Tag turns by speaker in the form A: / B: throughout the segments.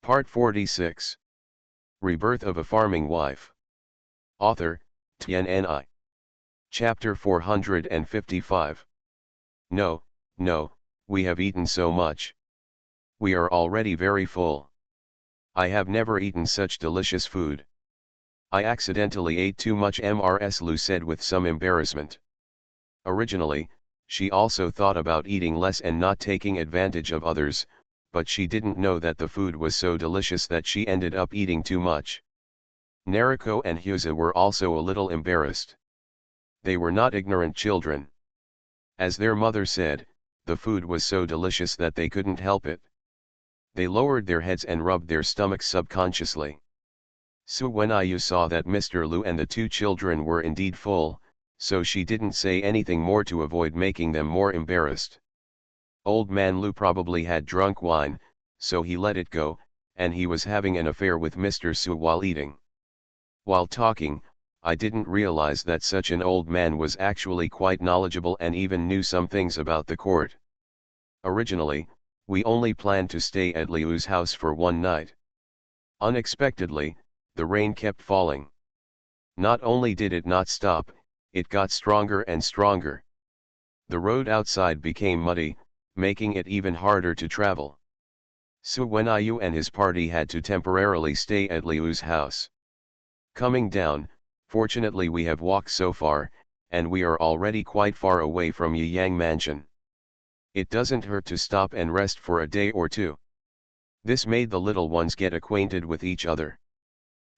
A: Part 46. Rebirth of a Farming Wife. Author, TNNI. Chapter 455. No, we have eaten so much. We are already very full. I have never eaten such delicious food. I accidentally ate too much, Lou said with some embarrassment. Originally, she also thought about eating less and not taking advantage of others, but she didn't know that the food was so delicious that she ended up eating too much. Nariko and Hyuza were also a little embarrassed. They were not ignorant children. As their mother said, the food was so delicious that they couldn't help it. They lowered their heads and rubbed their stomachs subconsciously. Suenayu saw that Mr. Lu and the two children were indeed full, so she didn't say anything more to avoid making them more embarrassed. Old man Lu probably had drunk wine, so he let it go, and he was having an affair with Mr. Su while eating. While talking, I didn't realize that such an old man was actually quite knowledgeable and even knew some things about the court. Originally, we only planned to stay at Liu's house for one night. Unexpectedly, the rain kept falling. Not only did it not stop, it got stronger and stronger. The road outside became muddy, making it even harder to travel. Suenayu and his party had to temporarily stay at Liu's house. Coming down, fortunately we have walked so far, and we are already quite far away from Yang Mansion. It doesn't hurt to stop and rest for a day or two. This made the little ones get acquainted with each other.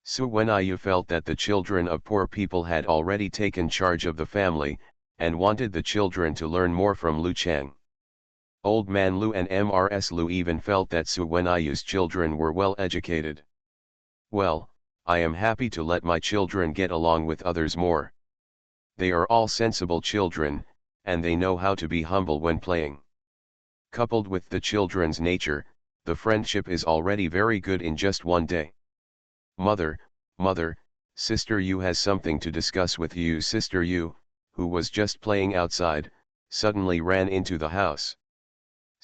A: Suenayu felt that the children of poor people had already taken charge of the family, and wanted the children to learn more from Lu Chang. Old man Lu and Mrs. Lu even felt that Suenayu's children were well educated. Well, I am happy to let my children get along with others more. They are all sensible children, and they know how to be humble when playing. Coupled with the children's nature, the friendship is already very good in just one day. Mother, Sister Yu has something to discuss with you. Sister Yu, who was just playing outside, suddenly ran into the house.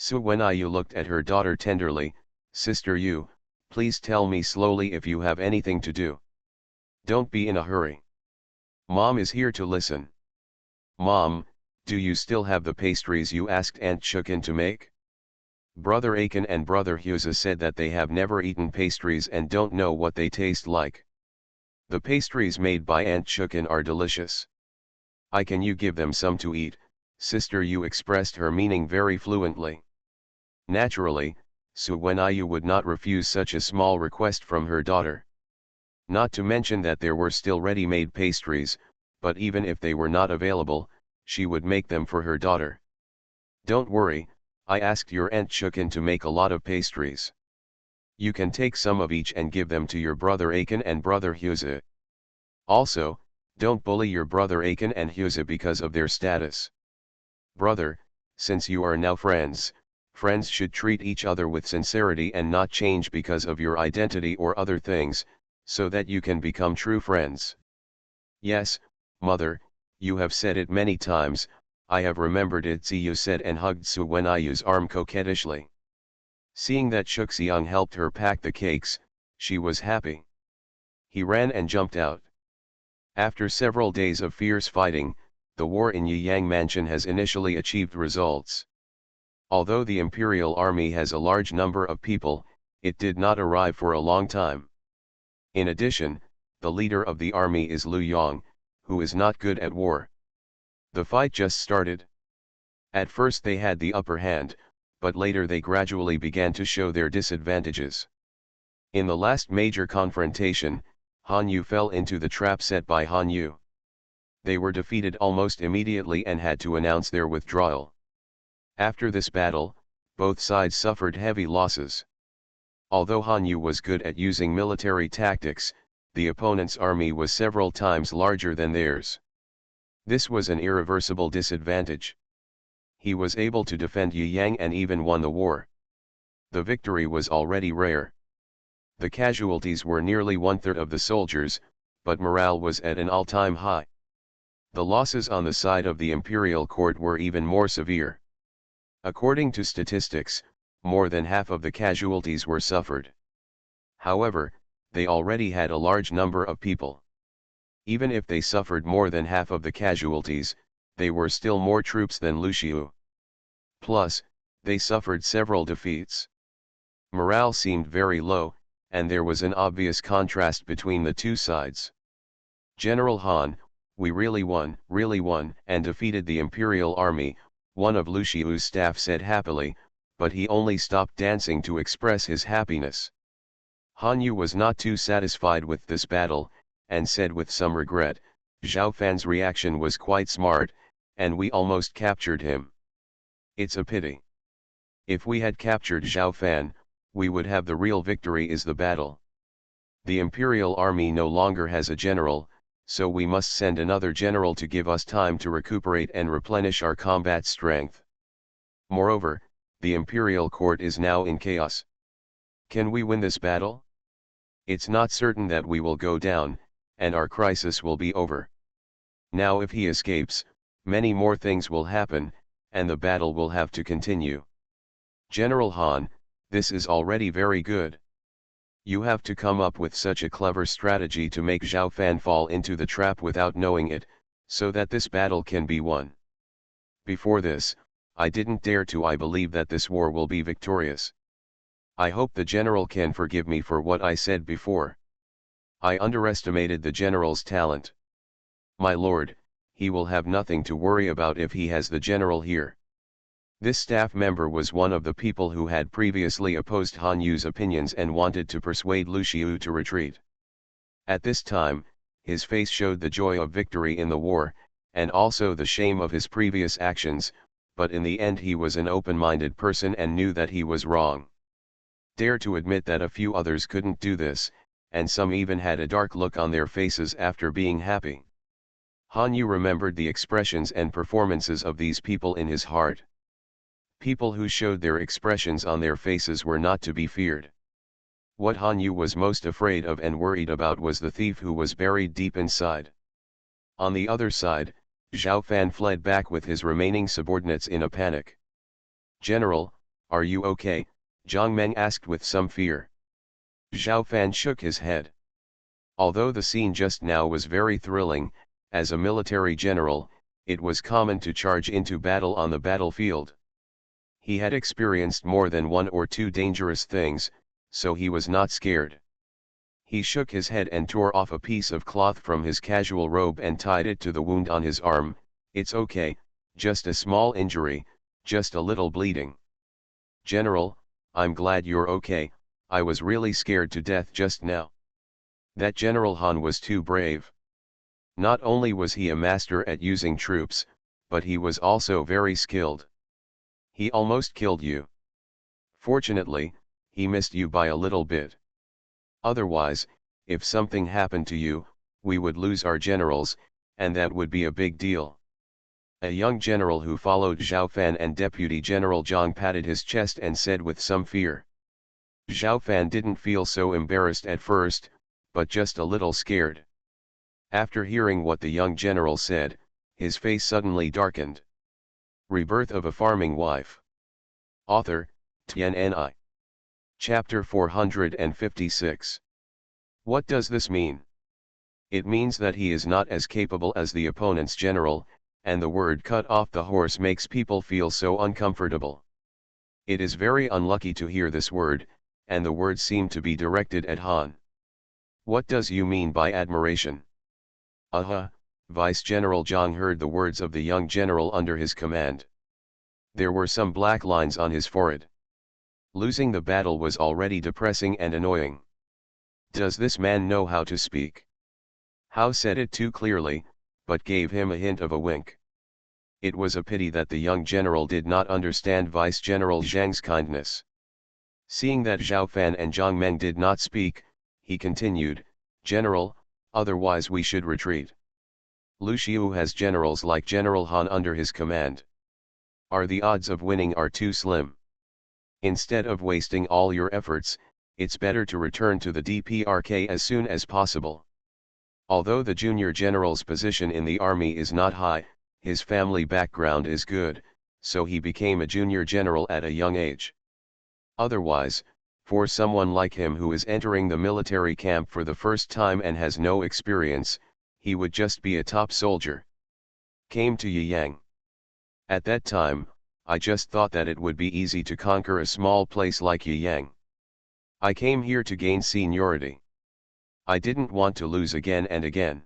A: Suenayu looked at her daughter tenderly. Sister Yu, please tell me slowly if you have anything to do. Don't be in a hurry. Mom is here to listen. Mom, do you still have the pastries you asked Aunt Shukin to make? Brother Aiken and Brother Hyuza said that they have never eaten pastries and don't know what they taste like. The pastries made by Aunt Shukin are delicious. Can you give them some to eat? Sister Yu expressed her meaning very fluently. Naturally, Suenayu would not refuse such a small request from her daughter. Not to mention that there were still ready-made pastries, but even if they were not available, she would make them for her daughter. Don't worry, I asked your Aunt Shukin to make a lot of pastries. You can take some of each and give them to your brother Aiken and brother Hyuza. Also, don't bully your brother Aiken and Hyuza because of their status. Brother, since you are now friends should treat each other with sincerity and not change because of your identity or other things, so that you can become true friends. Yes, mother, you have said it many times, I have remembered it. Ziyu said and hugged Suenayu's arm coquettishly. Seeing that Shuxiang helped her pack the cakes, she was happy. He ran and jumped out. After several days of fierce fighting, the war in Yang Mansion has initially achieved results. Although the Imperial Army has a large number of people, it did not arrive for a long time. In addition, the leader of the army is Lu Yong, who is not good at war. The fight just started. At first they had the upper hand, but later they gradually began to show their disadvantages. In the last major confrontation, Han Yu fell into the trap set by Han Yu. They were defeated almost immediately and had to announce their withdrawal. After this battle, both sides suffered heavy losses. Although Han Yu was good at using military tactics, the opponent's army was several times larger than theirs. This was an irreversible disadvantage. He was able to defend Yang and even won the war. The victory was already rare. The casualties were nearly one-third of the soldiers, but morale was at an all-time high. The losses on the side of the imperial court were even more severe. According to statistics, more than half of the casualties were suffered. However, they already had a large number of people. Even if they suffered more than half of the casualties, they were still more troops than Lu Xiu. Plus, they suffered several defeats. Morale seemed very low, and there was an obvious contrast between the two sides. General Han, we really won, and defeated the Imperial Army, one of Lu Xiu's staff said happily, but he only stopped dancing to express his happiness. Han Yu was not too satisfied with this battle, and said with some regret, Zhao Fan's reaction was quite smart, and we almost captured him. It's a pity. If we had captured Zhao Fan, we would have the real victory is the battle. The Imperial Army no longer has a general, so we must send another general to give us time to recuperate and replenish our combat strength. Moreover, the Imperial Court is now in chaos. Can we win this battle? It's not certain that we will go down, and our crisis will be over. Now if he escapes, many more things will happen, and the battle will have to continue. General Han, this is already very good. You have to come up with such a clever strategy to make Zhao Fan fall into the trap without knowing it, so that this battle can be won. Before this, I didn't dare to believe that this war will be victorious. I hope the general can forgive me for what I said before. I underestimated the general's talent. My lord, he will have nothing to worry about if he has the general here. This staff member was one of the people who had previously opposed Han Yu's opinions and wanted to persuade Lu Xiu to retreat. At this time, his face showed the joy of victory in the war, and also the shame of his previous actions, but in the end he was an open-minded person and knew that he was wrong. Dare to admit that a few others couldn't do this, and some even had a dark look on their faces after being happy. Han Yu remembered the expressions and performances of these people in his heart. People who showed their expressions on their faces were not to be feared. What Han Yu was most afraid of and worried about was the thief who was buried deep inside. On the other side, Zhao Fan fled back with his remaining subordinates in a panic. General, are you okay? Zhang Meng asked with some fear. Zhao Fan shook his head. Although the scene just now was very thrilling, as a military general, it was common to charge into battle on the battlefield. He had experienced more than one or two dangerous things, so he was not scared. He shook his head and tore off a piece of cloth from his casual robe and tied it to the wound on his arm. It's okay, just a small injury, just a little bleeding. General, I'm glad you're okay, I was really scared to death just now. That General Han was too brave. Not only was he a master at using troops, but he was also very skilled. He almost killed you. Fortunately, he missed you by a little bit. Otherwise, if something happened to you, we would lose our generals, and that would be a big deal. A young general who followed Zhao Fan and Deputy General Zhang patted his chest and said with some fear. Zhao Fan didn't feel so embarrassed at first, but just a little scared. After hearing what the young general said, his face suddenly darkened. Rebirth of a Farming Wife. Author, Tianni. Chapter 456. What does this mean? It means that he is not as capable as the opponent's general, and the word cut off the horse makes people feel so uncomfortable. It is very unlucky to hear this word, and the word seemed to be directed at Han. What does you mean by admiration? Vice General Zhang heard the words of the young general under his command. There were some black lines on his forehead. Losing the battle was already depressing and annoying. Does this man know how to speak? Hao said it too clearly, but gave him a hint of a wink. It was a pity that the young general did not understand Vice General Zhang's kindness. Seeing that Zhao Fan and Zhang Meng did not speak, he continued, General, otherwise we should retreat. Lu Xiu has generals like General Han under his command. The odds of winning are too slim. Instead of wasting all your efforts, it's better to return to the DPRK as soon as possible. Although the junior general's position in the army is not high, his family background is good, so he became a junior general at a young age. Otherwise, For someone like him who is entering the military camp for the first time and has no experience, he would just be a top soldier. Came to Yiyang. At that time, I just thought that it would be easy to conquer a small place like Yiyang. I came here to gain seniority. I didn't want to lose again and again.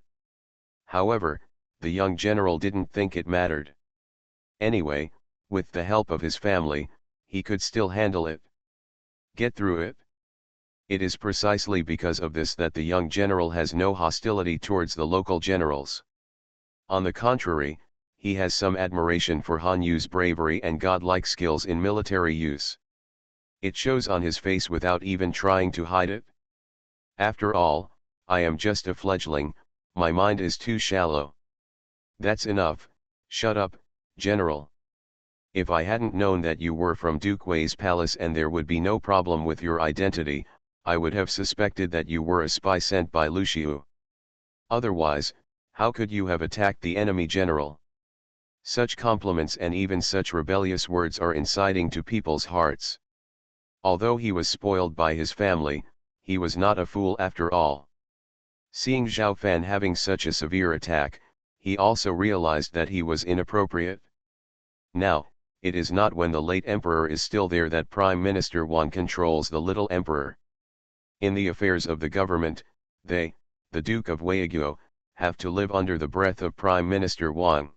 A: However, the young general didn't think it mattered. Anyway, with the help of his family, he could still handle it. Get through it. It is precisely because of this that the young general has no hostility towards the local generals. On the contrary, he has some admiration for Han Yu's bravery and godlike skills in military use. It shows on his face without even trying to hide it. After all, I am just a fledgling, my mind is too shallow. That's enough, shut up, General. If I hadn't known that you were from Duke Wei's palace and there would be no problem with your identity, I would have suspected that you were a spy sent by Lu Xiu. Otherwise, how could you have attacked the enemy general? Such compliments and even such rebellious words are inciting to people's hearts. Although he was spoiled by his family, he was not a fool after all. Seeing Zhao Fan having such a severe attack, he also realized that he was inappropriate. Now, it is not when the late emperor is still there that Prime Minister Wang controls the little emperor. In the affairs of the government, they, the Duke of Weiguo, have to live under the breath of Prime Minister Wang.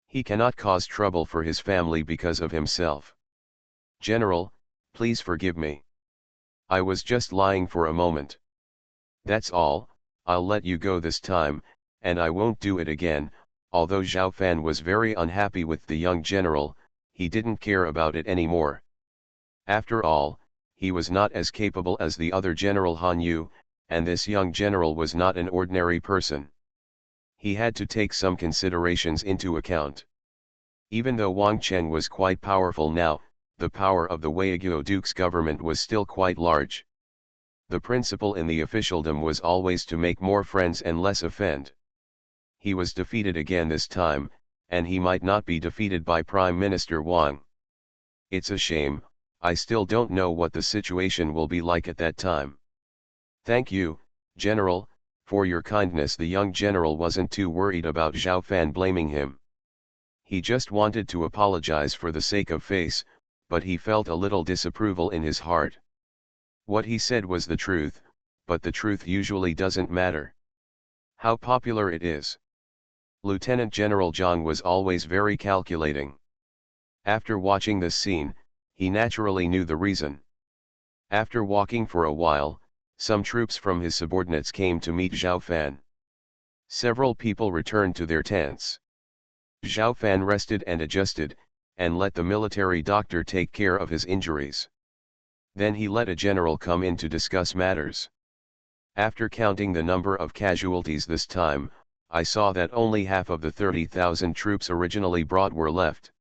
A: He cannot cause trouble for his family because of himself. General, please forgive me. I was just lying for a moment. That's all, I'll let you go this time, and I won't do it again. Although Zhao Fan was very unhappy with the young general, he didn't care about it anymore. After all, he was not as capable as the other General Han Yu, and this young general was not an ordinary person. He had to take some considerations into account. Even though Wang Cheng was quite powerful now, the power of the Weiguo Duke's government was still quite large. The principle in the officialdom was always to make more friends and less offend. He was defeated again this time, and he might not be defeated by Prime Minister Wang. It's a shame, I still don't know what the situation will be like at that time. Thank you, General, for your kindness. The young general wasn't too worried about Zhao Fan blaming him. He just wanted to apologize for the sake of face, but he felt a little disapproval in his heart. What he said was the truth, but the truth usually doesn't matter how popular it is. Lieutenant General Zhang was always very calculating. After watching this scene, he naturally knew the reason. After walking for a while, some troops from his subordinates came to meet Zhao Fan. Several people returned to their tents. Zhao Fan rested and adjusted, and let the military doctor take care of his injuries. Then he let a general come in to discuss matters. After counting the number of casualties this time, I saw that only half of the 30,000 troops originally brought were left.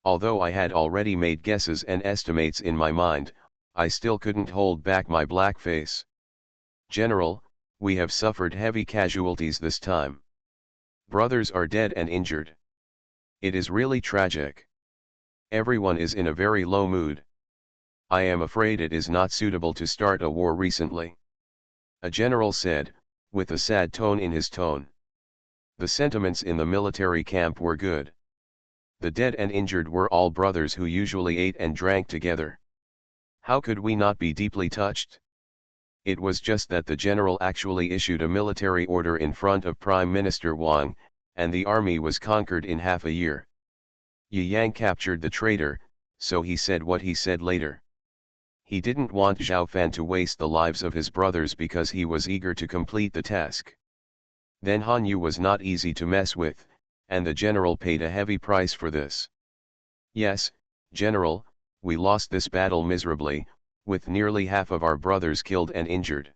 A: Although I had already made guesses and estimates in my mind, I still couldn't hold back my black face. General, we have suffered heavy casualties this time. Brothers are dead and injured. It is really tragic. Everyone is in a very low mood. I am afraid it is not suitable to start a war recently. A general said, with a sad tone in his tone. The sentiments in the military camp were good. The dead and injured were all brothers who usually ate and drank together. How could we not be deeply touched? It was just that the general actually issued a military order in front of Prime Minister Wang, and the army was conquered in half a year. Yi Yang captured the traitor, so he said what he said later. He didn't want Zhao Fan to waste the lives of his brothers because he was eager to complete the task. Then Han Yu was not easy to mess with, and the general paid a heavy price for this. Yes, General, we lost this battle miserably, with nearly half of our brothers killed and injured.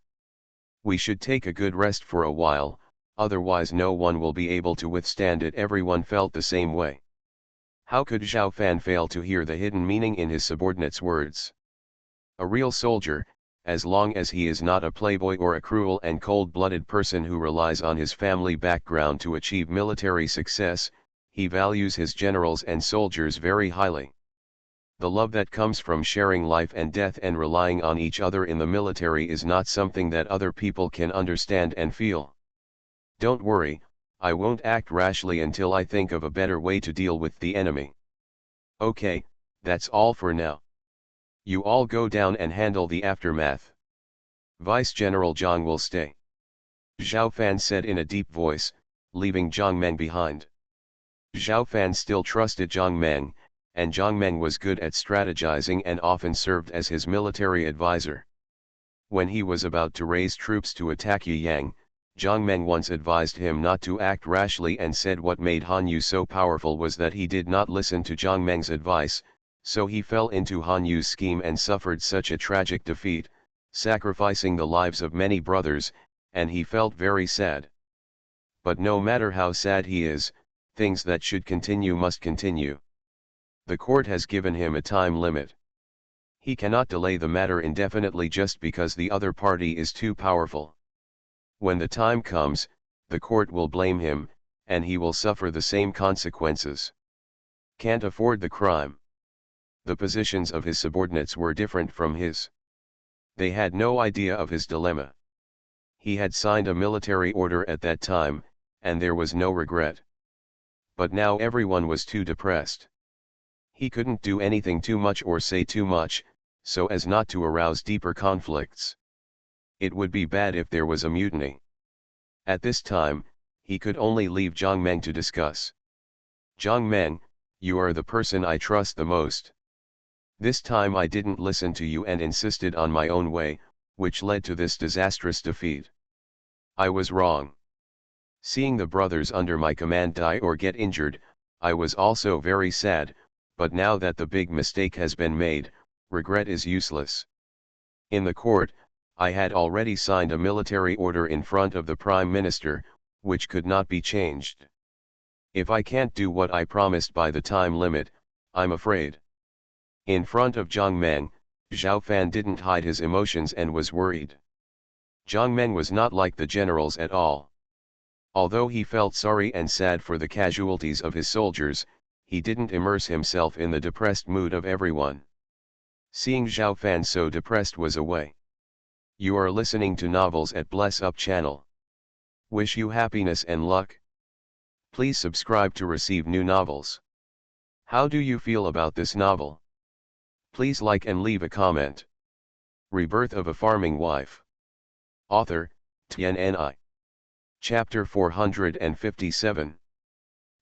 A: We should take a good rest for a while, otherwise no one will be able to withstand it. Everyone felt the same way. How could Zhao Fan fail to hear the hidden meaning in his subordinate's words? A real soldier, as long as he is not a playboy or a cruel and cold-blooded person who relies on his family background to achieve military success, he values his generals and soldiers very highly. The love that comes from sharing life and death and relying on each other in the military is not something that other people can understand and feel. Don't worry, I won't act rashly until I think of a better way to deal with the enemy. Okay, that's all for now. You all go down and handle the aftermath. Vice General Zhang will stay. Zhao Fan said in a deep voice, leaving Zhang Meng behind. Zhao Fan still trusted Zhang Meng, and Zhang Meng was good at strategizing and often served as his military advisor. When he was about to raise troops to attack Yiyang, Zhang Meng once advised him not to act rashly and said what made Han Yu so powerful was that he did not listen to Zhang Meng's advice, so he fell into Han Yu's scheme and suffered such a tragic defeat, sacrificing the lives of many brothers, and he felt very sad. But no matter how sad he is, things that should continue must continue. The court has given him a time limit. He cannot delay the matter indefinitely just because the other party is too powerful. When the time comes, the court will blame him, and he will suffer the same consequences. Can't afford the crime. The positions of his subordinates were different from his. They had no idea of his dilemma. He had signed a military order at that time, and there was no regret. But now everyone was too depressed. He couldn't do anything too much or say too much, so as not to arouse deeper conflicts. It would be bad if there was a mutiny. At this time, he could only leave Zhang Meng to discuss. Zhang Meng, you are the person I trust the most. This time I didn't listen to you and insisted on my own way, which led to this disastrous defeat. I was wrong. Seeing the brothers under my command die or get injured, I was also very sad, but now that the big mistake has been made, regret is useless. In the court, I had already signed a military order in front of the Prime Minister, which could not be changed. If I can't do what I promised by the time limit, I'm afraid. In front of Zhang Meng, Zhao Fan didn't hide his emotions and was worried. Zhang Meng was not like the generals at all. Although he felt sorry and sad for the casualties of his soldiers, he didn't immerse himself in the depressed mood of everyone. Seeing Zhao Fan so depressed was a way. You are listening to novels at Bless Up channel. Wish you happiness and luck. Please subscribe to receive new novels. How do you feel about this novel? Please like and leave a comment. Rebirth of a Farming Wife. Author, TNNI. Chapter 457.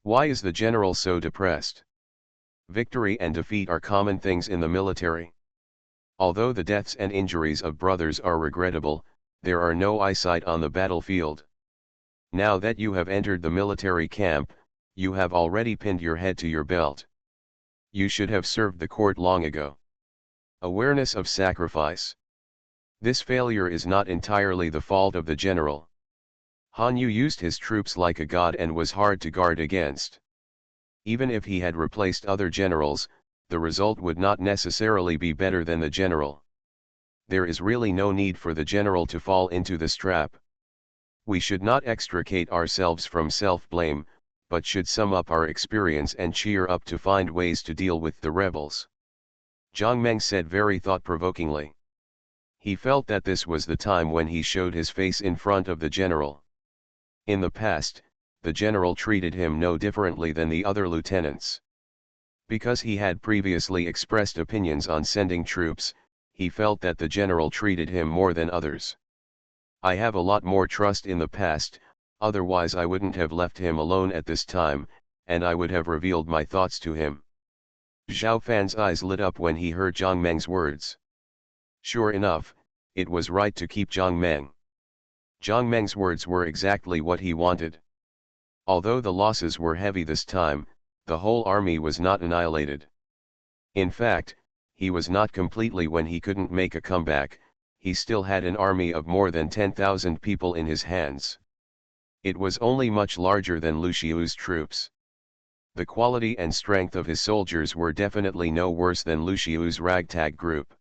A: Why is the general so depressed? Victory and defeat are common things in the military. Although the deaths and injuries of brothers are regrettable, there are no eyesight on the battlefield. Now that you have entered the military camp, you have already pinned your head to your belt. You should have served the court long ago. Awareness of sacrifice. This failure is not entirely the fault of the general. Han Yu used his troops like a god and was hard to guard against. Even if he had replaced other generals, the result would not necessarily be better than the general. There is really no need for the general to fall into this trap. We should not extricate ourselves from self-blame, but should sum up our experience and cheer up to find ways to deal with the rebels. Zhang Meng said very thought-provokingly. He felt that this was the time when he showed his face in front of the general. In the past, the general treated him no differently than the other lieutenants. Because he had previously expressed opinions on sending troops, he felt that the general treated him more than others. I have a lot more trust in the past, otherwise I wouldn't have left him alone at this time, and I would have revealed my thoughts to him. Zhao Fan's eyes lit up when he heard Zhang Meng's words. Sure enough, it was right to keep Zhang Meng. Zhang Meng's words were exactly what he wanted. Although the losses were heavy this time, the whole army was not annihilated. In fact, he was not completely when he couldn't make a comeback. He still had an army of more than 10,000 people in his hands. It was only much larger than Lu Xiu's troops. The quality and strength of his soldiers were definitely no worse than Lu Xiu's ragtag group.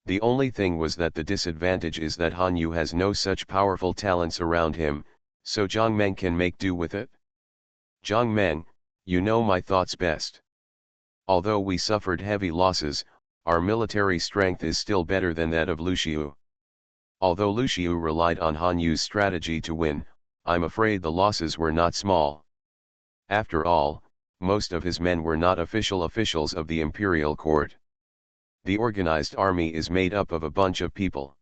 A: The only thing was that the disadvantage is that Han Yu has no such powerful talents around him, so Zhang Meng can make do with it. Zhang Meng, you know my thoughts best. Although we suffered heavy losses, our military strength is still better than that of Lu Xiu. Although Lu Xiu relied on Han Yu's strategy to win, I'm afraid the losses were not small. After all, most of his men were not officials of the imperial court. The organized army is made up of a bunch of people.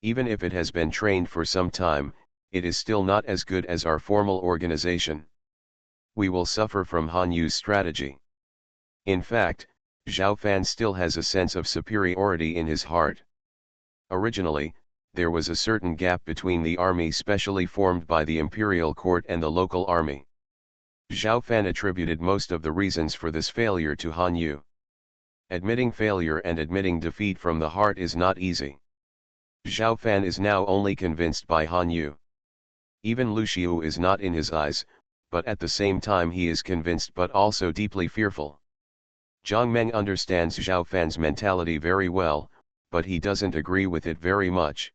A: Even if it has been trained for some time, it is still not as good as our formal organization. We will suffer from Han Yu's strategy. In fact, Zhao Fan still has a sense of superiority in his heart. Originally, there was a certain gap between the army specially formed by the imperial court and the local army. Zhao Fan attributed most of the reasons for this failure to Han Yu. Admitting failure and admitting defeat from the heart is not easy. Zhao Fan is now only convinced by Han Yu. Even Lu Xiu is not in his eyes, but at the same time he is convinced but also deeply fearful. Zhang Meng understands Zhao Fan's mentality very well, but he doesn't agree with it very much.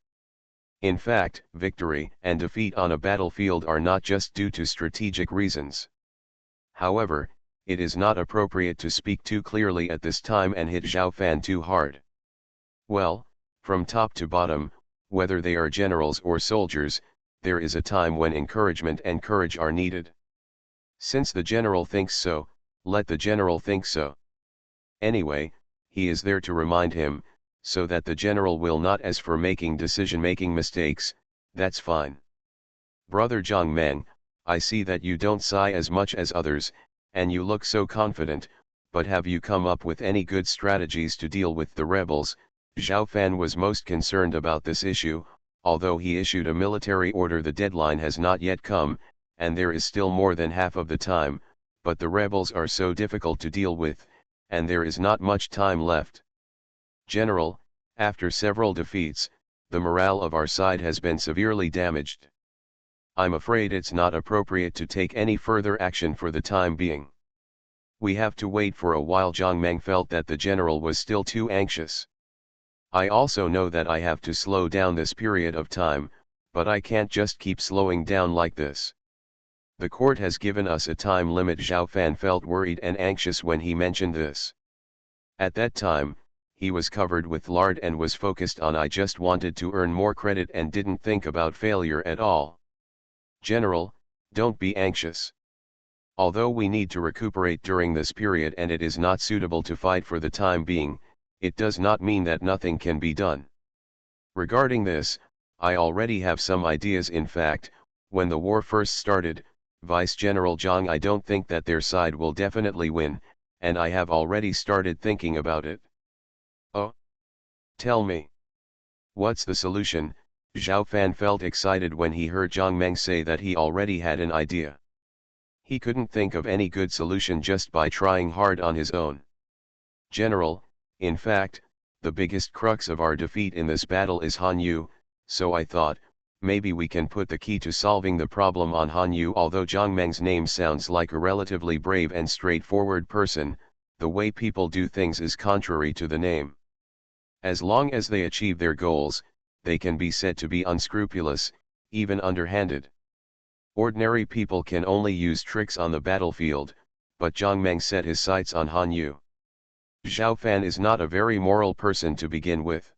A: In fact, victory and defeat on a battlefield are not just due to strategic reasons. However, it is not appropriate to speak too clearly at this time and hit Zhao Fan too hard. Well, from top to bottom, whether they are generals or soldiers, there is a time when encouragement and courage are needed. Since the general thinks so, let the general think so. Anyway, he is there to remind him, so that the general will not as for making decision-making mistakes. That's fine. Brother Zhang Meng, I see that you don't sigh as much as others, and you look so confident, but have you come up with any good strategies to deal with the rebels? Zhao Fan was most concerned about this issue. Although he issued a military order, the deadline has not yet come, and there is still more than half of the time, but the rebels are so difficult to deal with, and there is not much time left. General, after several defeats, the morale of our side has been severely damaged. I'm afraid it's not appropriate to take any further action for the time being. We have to wait for a while. Zhang Meng felt that the general was still too anxious. I also know that I have to slow down this period of time, but I can't just keep slowing down like this. The court has given us a time limit. Zhao Fan felt worried and anxious when he mentioned this. At that time, he was covered with lard and was focused on I just wanted to earn more credit and didn't think about failure at all. General, don't be anxious. Although we need to recuperate during this period and it is not suitable to fight for the time being, it does not mean that nothing can be done. Regarding this, I already have some ideas. In fact, when the war first started, Vice General Zhang, I don't think that their side will definitely win, and I have already started thinking about it. Oh? Tell me. What's the solution? Zhao Fan felt excited when he heard Zhang Meng say that he already had an idea. He couldn't think of any good solution just by trying hard on his own. General, in fact, the biggest crux of our defeat in this battle is Han Yu, so I thought, maybe we can put the key to solving the problem on Han Yu. Although Zhang Meng's name sounds like a relatively brave and straightforward person, the way people do things is contrary to the name. As long as they achieve their goals, they can be said to be unscrupulous, even underhanded. Ordinary people can only use tricks on the battlefield, but Zhang Meng set his sights on Han Yu. Zhao Fan is not a very moral person to begin with.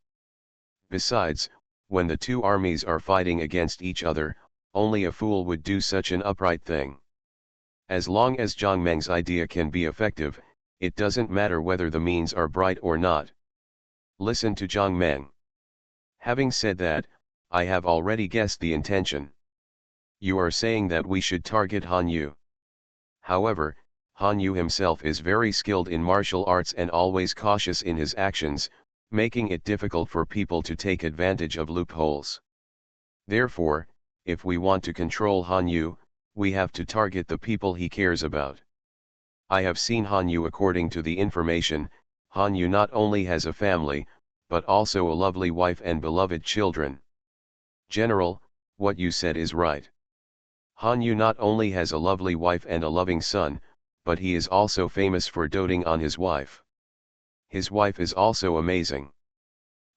A: Besides, when the two armies are fighting against each other, only a fool would do such an upright thing. As long as Zhang Meng's idea can be effective, it doesn't matter whether the means are bright or not. Listen to Zhang Meng. Having said that, I have already guessed the intention. You are saying that we should target Han Yu. However, Han Yu himself is very skilled in martial arts and always cautious in his actions, making it difficult for people to take advantage of loopholes. Therefore, if we want to control Han Yu, we have to target the people he cares about. I have seen Han Yu. According to the information, Han Yu not only has a family, but also a lovely wife and beloved children. General, what you said is right. Han Yu not only has a lovely wife and a loving son, but he is also famous for doting on his wife. His wife is also amazing.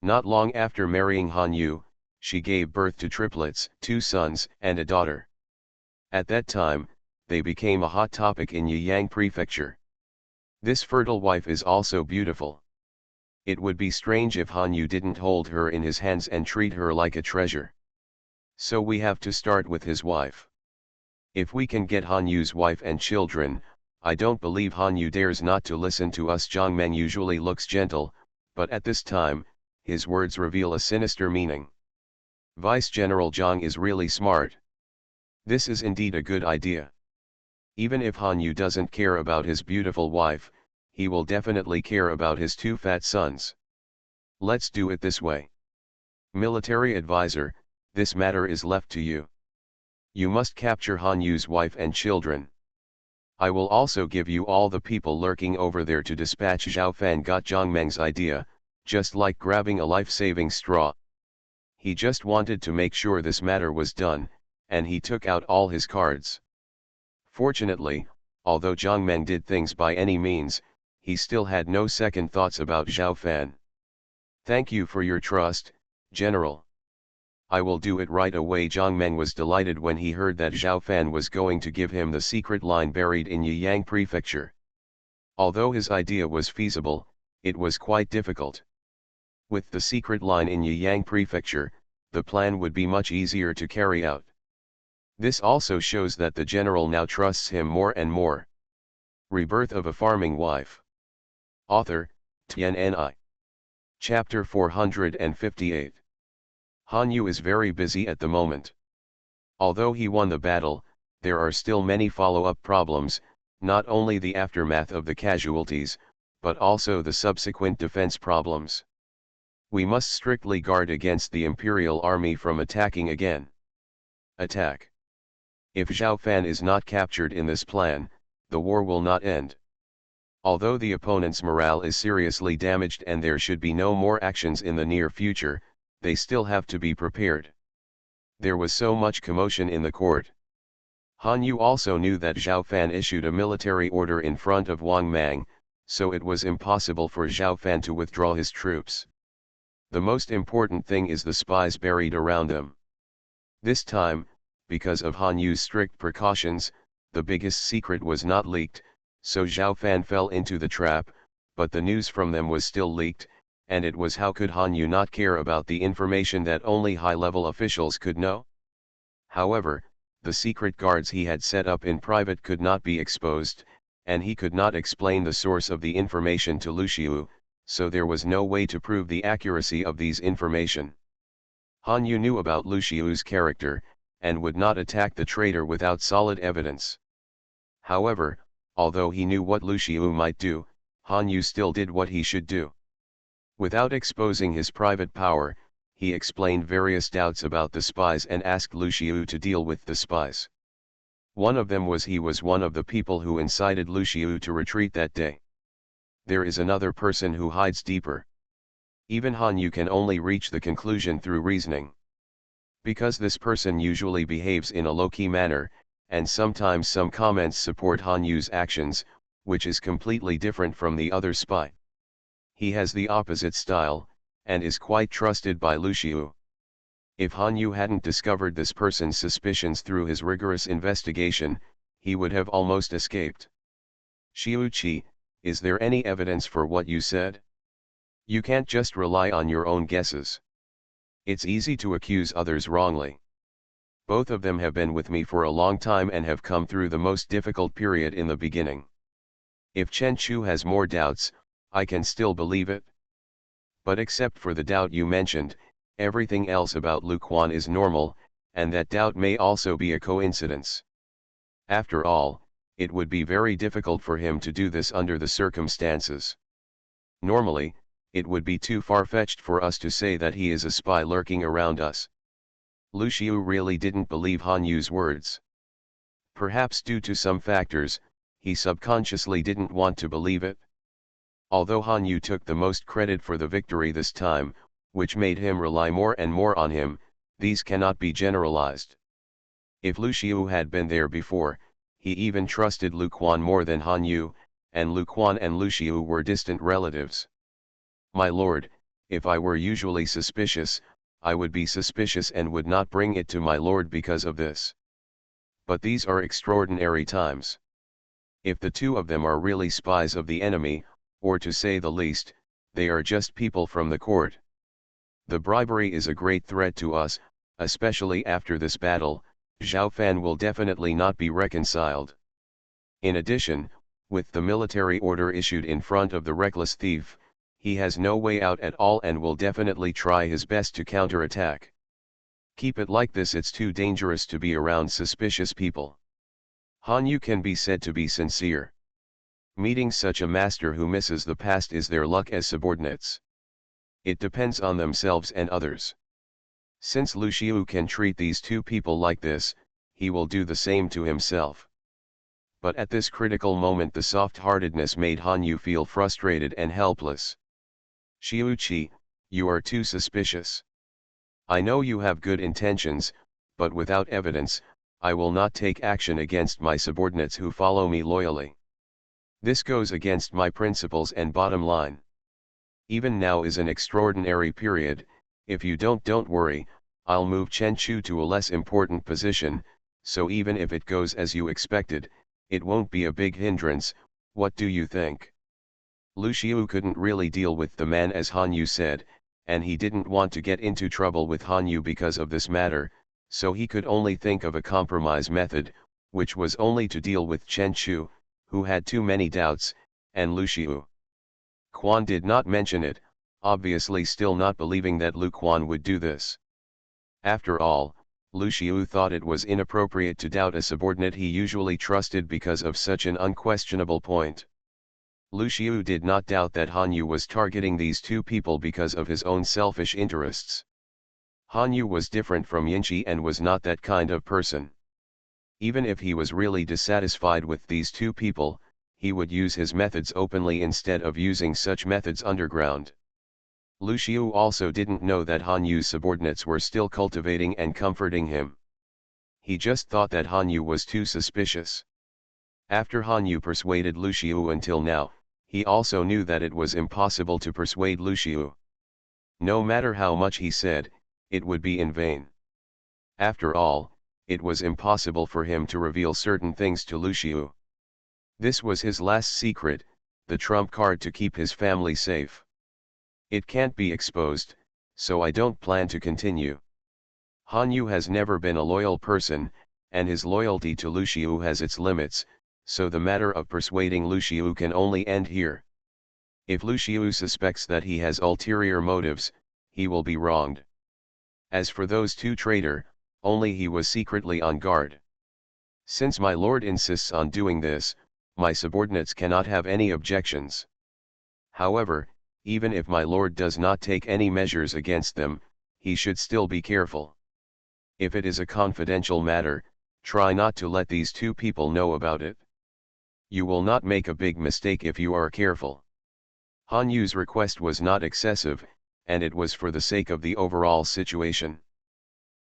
A: Not long after marrying Han Yu, she gave birth to triplets, 2 sons and a daughter. At that time, they became a hot topic in Yiyang Prefecture. This fertile wife is also beautiful. It would be strange if Han Yu didn't hold her in his hands and treat her like a treasure. So we have to start with his wife. If we can get Han Yu's wife and children, I don't believe Han Yu dares not to listen to us. Zhang Meng usually looks gentle, but at this time, his words reveal a sinister meaning. Vice General Zhang is really smart. This is indeed a good idea. Even if Han Yu doesn't care about his beautiful wife, he will definitely care about his two fat sons. Let's do it this way. Military advisor, this matter is left to you. You must capture Han Yu's wife and children. I will also give you all the people lurking over there to dispatch. Zhao Fan got Zhang Meng's idea, just like grabbing a life-saving straw. He just wanted to make sure this matter was done, and he took out all his cards. Fortunately, although Zhang Meng did things by any means, he still had no second thoughts about Zhao Fan. Thank you for your trust, General. I will do it right away. Zhang Meng was delighted when he heard that Zhao Fan was going to give him the secret line buried in Yiyang Prefecture. Although his idea was feasible, it was quite difficult. With the secret line in Yiyang Prefecture, the plan would be much easier to carry out. This also shows that the general now trusts him more and more. Rebirth of a Farming Wife. Author, Tian Ni. Chapter 458. Han Yu is very busy at the moment. Although he won the battle, there are still many follow-up problems, not only the aftermath of the casualties, but also the subsequent defense problems. We must strictly guard against the Imperial Army from attacking again. Attack. If Zhao Fan is not captured in this plan, the war will not end. Although the opponent's morale is seriously damaged and there should be no more actions in the near future, they still have to be prepared. There was so much commotion in the court. Han Yu also knew that Zhao Fan issued a military order in front of Wang Mang, so it was impossible for Zhao Fan to withdraw his troops. The most important thing is the spies buried around them. This time, because of Han Yu's strict precautions, the biggest secret was not leaked, so Zhao Fan fell into the trap, but the news from them was still leaked, and it was how could Han Yu not care about the information that only high-level officials could know? However, the secret guards he had set up in private could not be exposed, and he could not explain the source of the information to Lu Xiu, so there was no way to prove the accuracy of these information. Han Yu knew about Lu Xiu's character, and would not attack the traitor without solid evidence. However, although he knew what Lu Xiu might do, Han Yu still did what he should do. Without exposing his private power, he explained various doubts about the spies and asked Lu Xiu to deal with the spies. One of them was he was one of the people who incited Lu Xiu to retreat that day. There is another person who hides deeper. Even Han Yu can only reach the conclusion through reasoning. Because this person usually behaves in a low-key manner, and sometimes some comments support Han Yu's actions, which is completely different from the other spy. He has the opposite style, and is quite trusted by Lu Xiu. If Han Yu hadn't discovered this person's suspicions through his rigorous investigation, he would have almost escaped. Xiu Qi, is there any evidence for what you said? You can't just rely on your own guesses. It's easy to accuse others wrongly. Both of them have been with me for a long time and have come through the most difficult period in the beginning. If Chen Chu has more doubts, I can still believe it. But except for the doubt you mentioned, everything else about Lu Quan is normal, and that doubt may also be a coincidence. After all, it would be very difficult for him to do this under the circumstances. Normally, it would be too far-fetched for us to say that he is a spy lurking around us. Lu Xiu really didn't believe Han Yu's words. Perhaps due to some factors, he subconsciously didn't want to believe it. Although Han Yu took the most credit for the victory this time, which made him rely more and more on him, these cannot be generalized. If Lu Xiu had been there before, he even trusted Lu Quan more than Han Yu, and Lu Quan and Lu Xiu were distant relatives. My lord, if I were usually suspicious, I would be suspicious and would not bring it to my lord because of this. But these are extraordinary times. If the two of them are really spies of the enemy, or to say the least, they are just people from the court. The bribery is a great threat to us, especially after this battle. Zhao Fan will definitely not be reconciled. In addition, with the military order issued in front of the reckless thief, he has no way out at all and will definitely try his best to counterattack. Keep it like this, it's too dangerous to be around suspicious people. Han Yu can be said to be sincere. Meeting such a master who misses the past is their luck as subordinates. It depends on themselves and others. Since Lu Xiu can treat these two people like this, he will do the same to himself. But at this critical moment the soft-heartedness made Han Yu feel frustrated and helpless. Xiu Qi, you are too suspicious. I know you have good intentions, but without evidence, I will not take action against my subordinates who follow me loyally. This goes against my principles and bottom line. Even now is an extraordinary period. If you don't worry, I'll move Chen Chu to a less important position, so even if it goes as you expected, it won't be a big hindrance. What do you think? Lu Xiu couldn't really deal with the man, as Han Yu said, and he didn't want to get into trouble with Han Yu because of this matter, so he could only think of a compromise method, which was only to deal with Chen Chu, who had too many doubts, and Lu Xiu. Quan did not mention it, obviously still not believing that Lu Quan would do this. After all, Lu Xiu thought it was inappropriate to doubt a subordinate he usually trusted because of such an unquestionable point. Lu Xiu did not doubt that Han Yu was targeting these two people because of his own selfish interests. Han Yu was different from Yinchi and was not that kind of person. Even if he was really dissatisfied with these two people, he would use his methods openly instead of using such methods underground. Lu Xiu also didn't know that Han Yu's subordinates were still cultivating and comforting him. He just thought that Han Yu was too suspicious. After Han Yu persuaded Lu Xiu until now, he also knew that it was impossible to persuade Lu Xiu. No matter how much he said, it would be in vain. After all, it was impossible for him to reveal certain things to Lu Xiu. This was his last secret, the trump card to keep his family safe. It can't be exposed, so I don't plan to continue. Han Yu has never been a loyal person, and his loyalty to Lu Xiu has its limits, so the matter of persuading Lu Xiu can only end here. If Lu Xiu suspects that he has ulterior motives, he will be wronged. As for those two traitor, only he was secretly on guard. Since my lord insists on doing this, my subordinates cannot have any objections. However, even if my lord does not take any measures against them, he should still be careful. If it is a confidential matter, try not to let these two people know about it. You will not make a big mistake if you are careful. Han Yu's request was not excessive, and it was for the sake of the overall situation.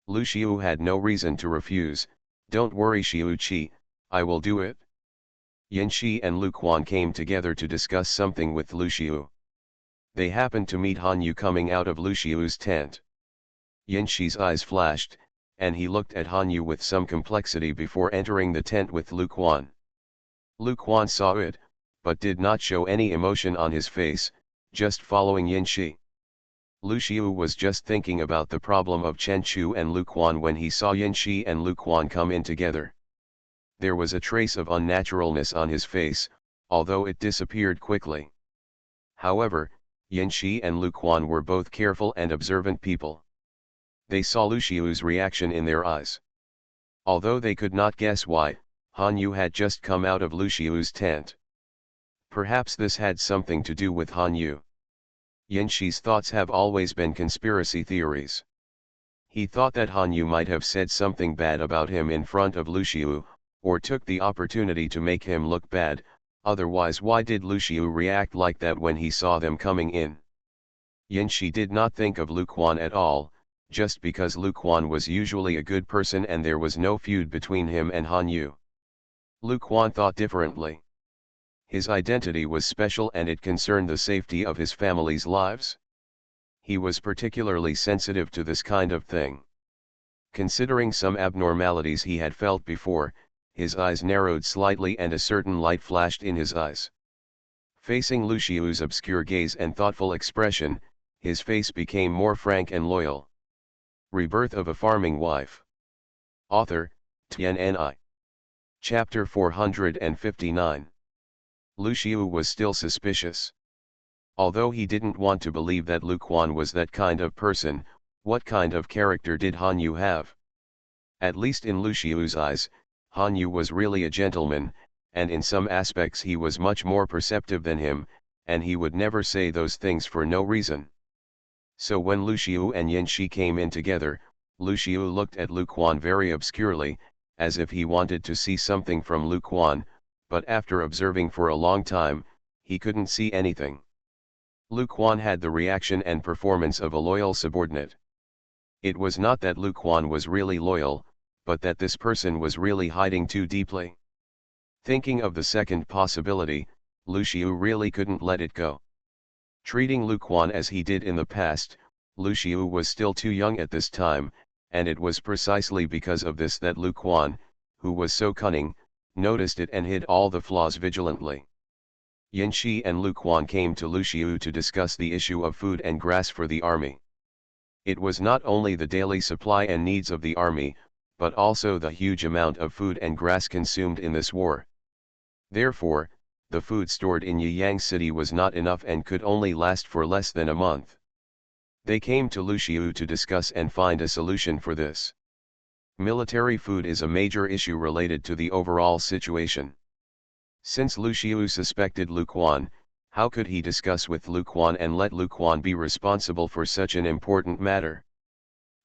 A: Lu Xiu had no reason to refuse. Don't worry Xiu Qi, I will do it. Yin Shi and Lu Quan came together to discuss something with Lu Xiu. They happened to meet Han Yu coming out of Lu Xiu's tent. Yin Shi's eyes flashed, and he looked at Han Yu with some complexity before entering the tent with Lu Quan. Lu Quan saw it, but did not show any emotion on his face, just following Yin Shi. Lu Xiu was just thinking about the problem of Chen Chu and Lu Quan when he saw Yin Shi and Lu Quan come in together. There was a trace of unnaturalness on his face, although it disappeared quickly. However, Yin Shi and Lu Quan were both careful and observant people. They saw Lu Xiu's reaction in their eyes. Although they could not guess why, Han Yu had just come out of Lu Xiu's tent. Perhaps this had something to do with Han Yu. Yin Shi's thoughts have always been conspiracy theories. He thought that Han Yu might have said something bad about him in front of Lu Xiu, or took the opportunity to make him look bad. Otherwise, why did Lu Xiu react like that when he saw them coming in? Yin Shi did not think of Lu Quan at all, just because Lu Quan was usually a good person and there was no feud between him and Han Yu. Lu Quan thought differently. His identity was special and it concerned the safety of his family's lives. He was particularly sensitive to this kind of thing. Considering some abnormalities he had felt before, his eyes narrowed slightly and a certain light flashed in his eyes. Facing Lu Xiu's obscure gaze and thoughtful expression, his face became more frank and loyal. Rebirth of a Farming Wife. Author, Tianni. Chapter 459. Lu Xiu was still suspicious. Although he didn't want to believe that Lu Quan was that kind of person, what kind of character did Han Yu have? At least in Lu Xiu's eyes, Han Yu was really a gentleman, and in some aspects he was much more perceptive than him, and he would never say those things for no reason. So when Lu Xiu and Yin Shi came in together, Lu Xiu looked at Lu Quan very obscurely, as if he wanted to see something from Lu Quan, but after observing for a long time, he couldn't see anything. Lu Quan had the reaction and performance of a loyal subordinate. It was not that Lu Quan was really loyal, but that this person was really hiding too deeply. Thinking of the second possibility, Lu Xiu really couldn't let it go. Treating Lu Quan as he did in the past, Lu Xiu was still too young at this time, and it was precisely because of this that Lu Quan, who was so cunning, noticed it and hid all the flaws vigilantly. Yin Shi and Lu Quan came to Lu Xiu to discuss the issue of food and grass for the army. It was not only the daily supply and needs of the army, but also the huge amount of food and grass consumed in this war. Therefore, the food stored in Yiyang City was not enough and could only last for less than a month. They came to Lu Xiu to discuss and find a solution for this. Military food is a major issue related to the overall situation. Since Lu Xiu suspected Lu Quan, how could he discuss with Lu Quan and let Lu Quan be responsible for such an important matter?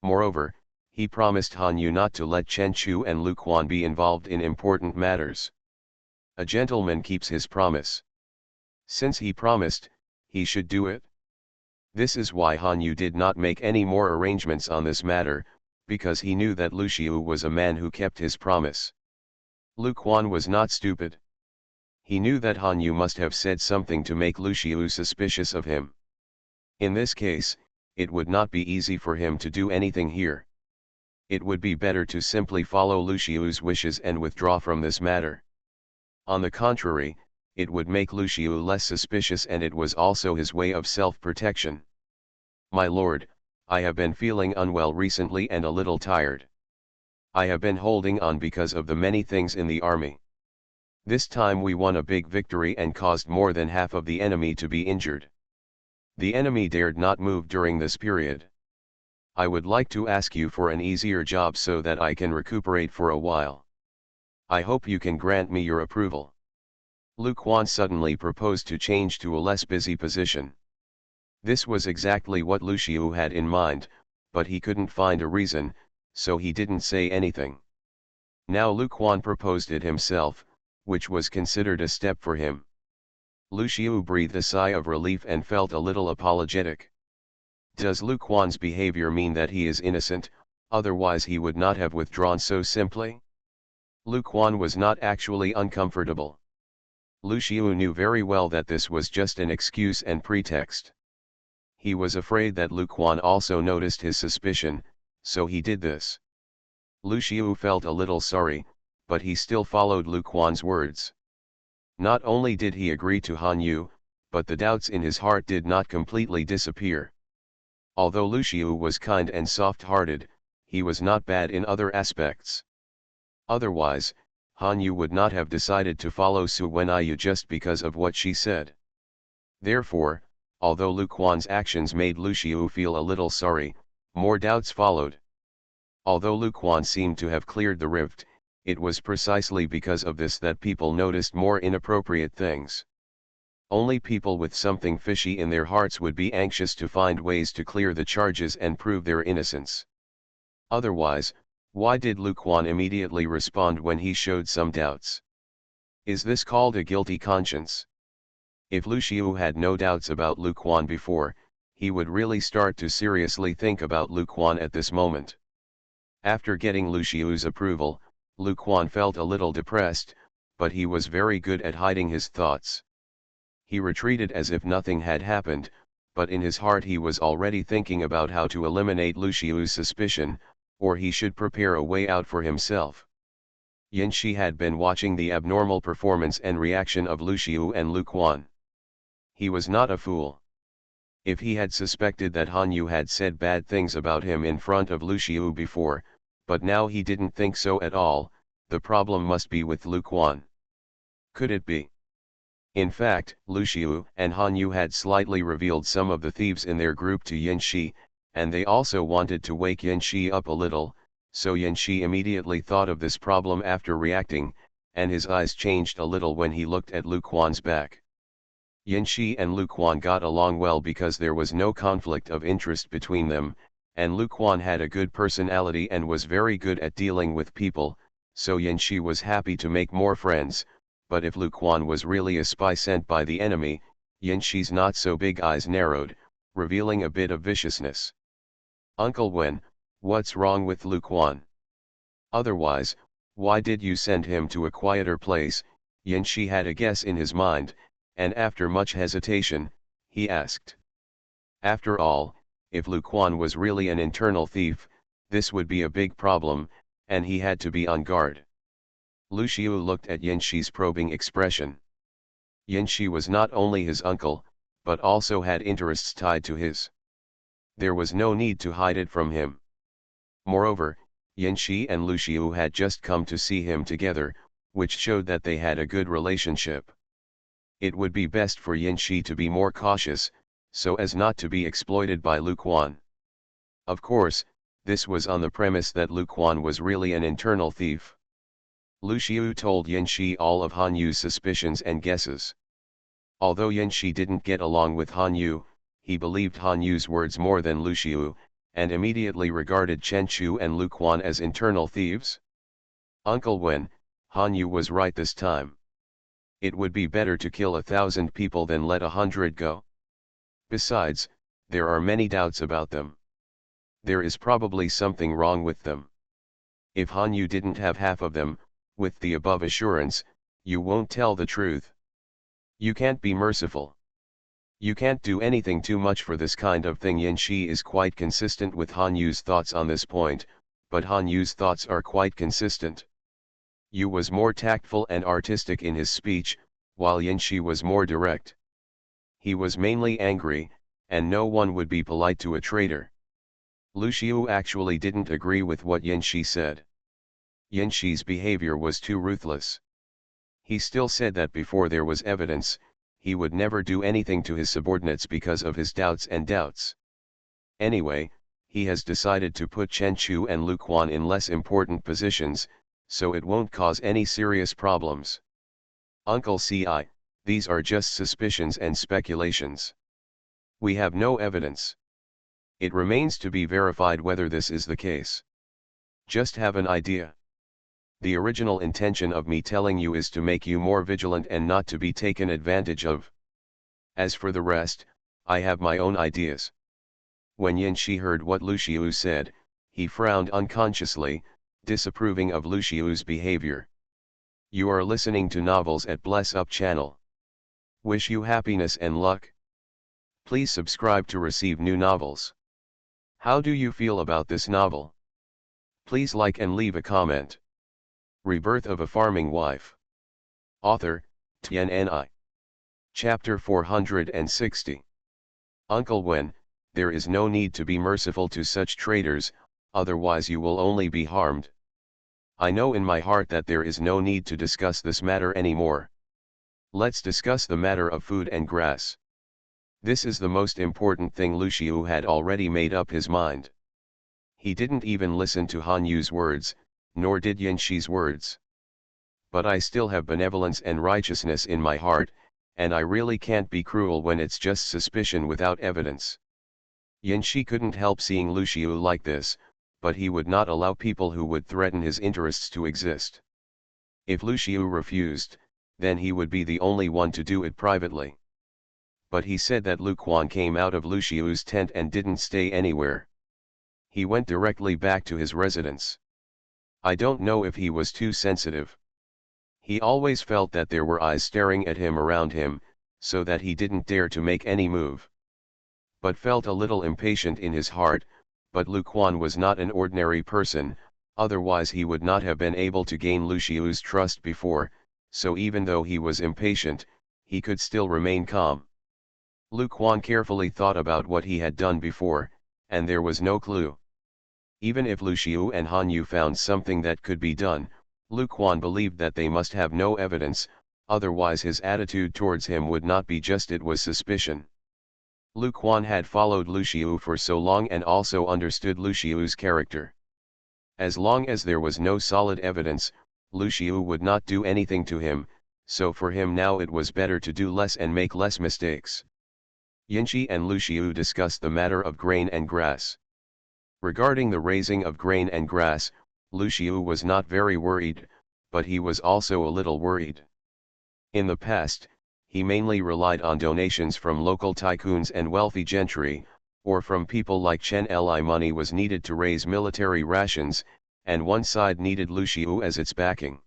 A: Moreover, he promised Han Yu not to let Chen Chu and Lu Quan be involved in important matters. A gentleman keeps his promise. Since he promised, he should do it. This is why Han Yu did not make any more arrangements on this matter, because he knew that Lu Xiu was a man who kept his promise. Lu Quan was not stupid. He knew that Han Yu must have said something to make Lu Xiu suspicious of him. In this case, it would not be easy for him to do anything here. It would be better to simply follow Lu Xiu's wishes and withdraw from this matter. On the contrary, it would make Lu Xiu less suspicious, and it was also his way of self-protection. "My lord, I have been feeling unwell recently and a little tired. I have been holding on because of the many things in the army. This time we won a big victory and caused more than half of the enemy to be injured. The enemy dared not move during this period. I would like to ask you for an easier job so that I can recuperate for a while. I hope you can grant me your approval." Lu Quan suddenly proposed to change to a less busy position. This was exactly what Lu Xiu had in mind, but he couldn't find a reason, so he didn't say anything. Now Lu Quan proposed it himself, which was considered a step for him. Lu Xiu breathed a sigh of relief and felt a little apologetic. Does Lu Quan's behavior mean that he is innocent, otherwise he would not have withdrawn so simply? Lu Quan was not actually uncomfortable. Lu Xiu knew very well that this was just an excuse and pretext. He was afraid that Lu Quan also noticed his suspicion, so he did this. Lu Xiu felt a little sorry, but he still followed Lu Quan's words. Not only did he agree to Han Yu, but the doubts in his heart did not completely disappear. Although Lu Xiu was kind and soft-hearted, he was not bad in other aspects. Otherwise, Han Yu would not have decided to follow Su Wenyu just because of what she said. Therefore, although Lu Quan's actions made Lu Xiu feel a little sorry, more doubts followed. Although Lu Quan seemed to have cleared the rift, it was precisely because of this that people noticed more inappropriate things. Only people with something fishy in their hearts would be anxious to find ways to clear the charges and prove their innocence. Otherwise, why did Lu Quan immediately respond when he showed some doubts? Is this called a guilty conscience? If Lu Xiu had no doubts about Lu Quan before, he would really start to seriously think about Lu Quan at this moment. After getting Lu Xiu's approval, Lu Quan felt a little depressed, but he was very good at hiding his thoughts. He retreated as if nothing had happened, but in his heart he was already thinking about how to eliminate Lu Xiu's suspicion, or he should prepare a way out for himself. Yin Shi had been watching the abnormal performance and reaction of Lu Xiu and Lu Quan. He was not a fool. If he had suspected that Han Yu had said bad things about him in front of Lu Xiu before, but now he didn't think so at all, the problem must be with Lu Quan. Could it be? In fact, Lu Xiu and Han Yu had slightly revealed some of the thieves in their group to Yin Shi, and they also wanted to wake Yin Shi up a little, so Yin Shi immediately thought of this problem after reacting, and his eyes changed a little when he looked at Lu Quan's back. Yin Shi and Lu Quan got along well because there was no conflict of interest between them, and Lu Quan had a good personality and was very good at dealing with people, so Yin Shi was happy to make more friends, but if Lu Quan was really a spy sent by the enemy, Yin Shi's not so big eyes narrowed, revealing a bit of viciousness. "Uncle Wen, what's wrong with Lu Quan? Otherwise, why did you send him to a quieter place?" Yin Shi had a guess in his mind, and after much hesitation, he asked. After all, if Lu Quan was really an internal thief, this would be a big problem, and he had to be on guard. Lu Xiu looked at Yin Shi's probing expression. Yin Shi was not only his uncle, but also had interests tied to his. There was no need to hide it from him. Moreover, Yin Shi and Lu Xiu had just come to see him together, which showed that they had a good relationship. It would be best for Yin Shi to be more cautious, so as not to be exploited by Lu Quan. Of course, this was on the premise that Lu Quan was really an internal thief. Lu Xiu told Yin Shi all of Han Yu's suspicions and guesses. Although Yin Shi didn't get along with Han Yu, he believed Han Yu's words more than Lu Xiu, and immediately regarded Chen Chu and Lu Quan as internal thieves. "Uncle Wen, Han Yu was right this time. It would be better to kill 1,000 people than let 100 go. Besides, there are many doubts about them. There is probably something wrong with them. If Han Yu didn't have half of them, with the above assurance, you won't tell the truth. You can't be merciful. You can't do anything too much for this kind of thing." Yin Shi is quite consistent with Han Yu's thoughts on this point, but Han Yu's thoughts are quite consistent. Yu was more tactful and artistic in his speech, while Yin Shi was more direct. He was mainly angry, and no one would be polite to a traitor. Lu Xiu actually didn't agree with what Yin Shi said. Yin Shi's behavior was too ruthless. He still said that before there was evidence, he would never do anything to his subordinates because of his doubts. Anyway, he has decided to put Chen Chu and Lu Quan in less important positions, so it won't cause any serious problems. "Uncle Ci, these are just suspicions and speculations. We have no evidence. It remains to be verified whether this is the case. Just have an idea. The original intention of me telling you is to make you more vigilant and not to be taken advantage of. As for the rest, I have my own ideas." When Yin Shi heard what Lu Xiu said, he frowned unconsciously, disapproving of Lu Xiu's behavior. You are listening to Novels at Bless Up channel. Wish you happiness and luck. Please subscribe to receive new novels. How do you feel about this novel? Please like and leave a comment. Rebirth of a Farming Wife. Author, Tian Ni. Chapter 460. Uncle Wen, there is no need to be merciful to such traitors, otherwise you will only be harmed. I know in my heart that there is no need to discuss this matter anymore. Let's discuss the matter of food and grass. This is the most important thing. Lu Xiu had already made up his mind. He didn't even listen to Han Yu's words, nor did Yin Shi's words. But I still have benevolence and righteousness in my heart, and I really can't be cruel when it's just suspicion without evidence. Yin Shi couldn't help seeing Lu Xiu like this, but he would not allow people who would threaten his interests to exist. If Lu Xiu refused, then he would be the only one to do it privately. But he said that Lu Quan came out of Lu Xiu's tent and didn't stay anywhere. He went directly back to his residence. I don't know if he was too sensitive. He always felt that there were eyes staring at him around him, so that he didn't dare to make any move. But felt a little impatient in his heart, but Lu Quan was not an ordinary person, otherwise he would not have been able to gain Lu Xiu's trust before, so even though he was impatient, he could still remain calm. Lu Quan carefully thought about what he had done before, and there was no clue. Even if Lu Xiu and Han Yu found something that could be done, Lu Quan believed that they must have no evidence, otherwise his attitude towards him would not be just it was suspicion. Lu Quan had followed Lu Xiu for so long and also understood Lu Xiu's character. As long as there was no solid evidence, Lu Xiu would not do anything to him, so for him now it was better to do less and make less mistakes. Yinchi and Lu Xiu discussed the matter of grain and grass. Regarding the raising of grain and grass, Lu Xiu was not very worried, but he was also a little worried. In the past, he mainly relied on donations from local tycoons and wealthy gentry, or from people like Chen Li. Money was needed to raise military rations, and one side needed Lu Xiu as its backing.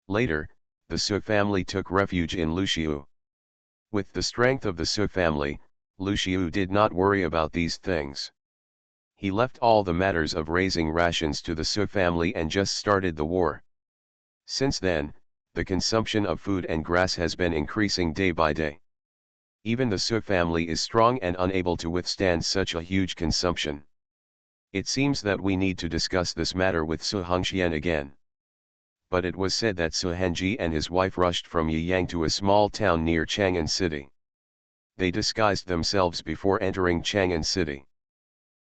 A: Later, the Su family took refuge in Lu Xiu. With the strength of the Su family, Lu Xiu did not worry about these things. He left all the matters of raising rations to the Su family and just started the war. Since then, the consumption of food and grass has been increasing day by day. Even the Su family is strong and unable to withstand such a huge consumption. It seems that we need to discuss this matter with Su Hongxian again. But it was said that Su Hengji and his wife rushed from Yiyang to a small town near Chang'an City. They disguised themselves before entering Chang'an City.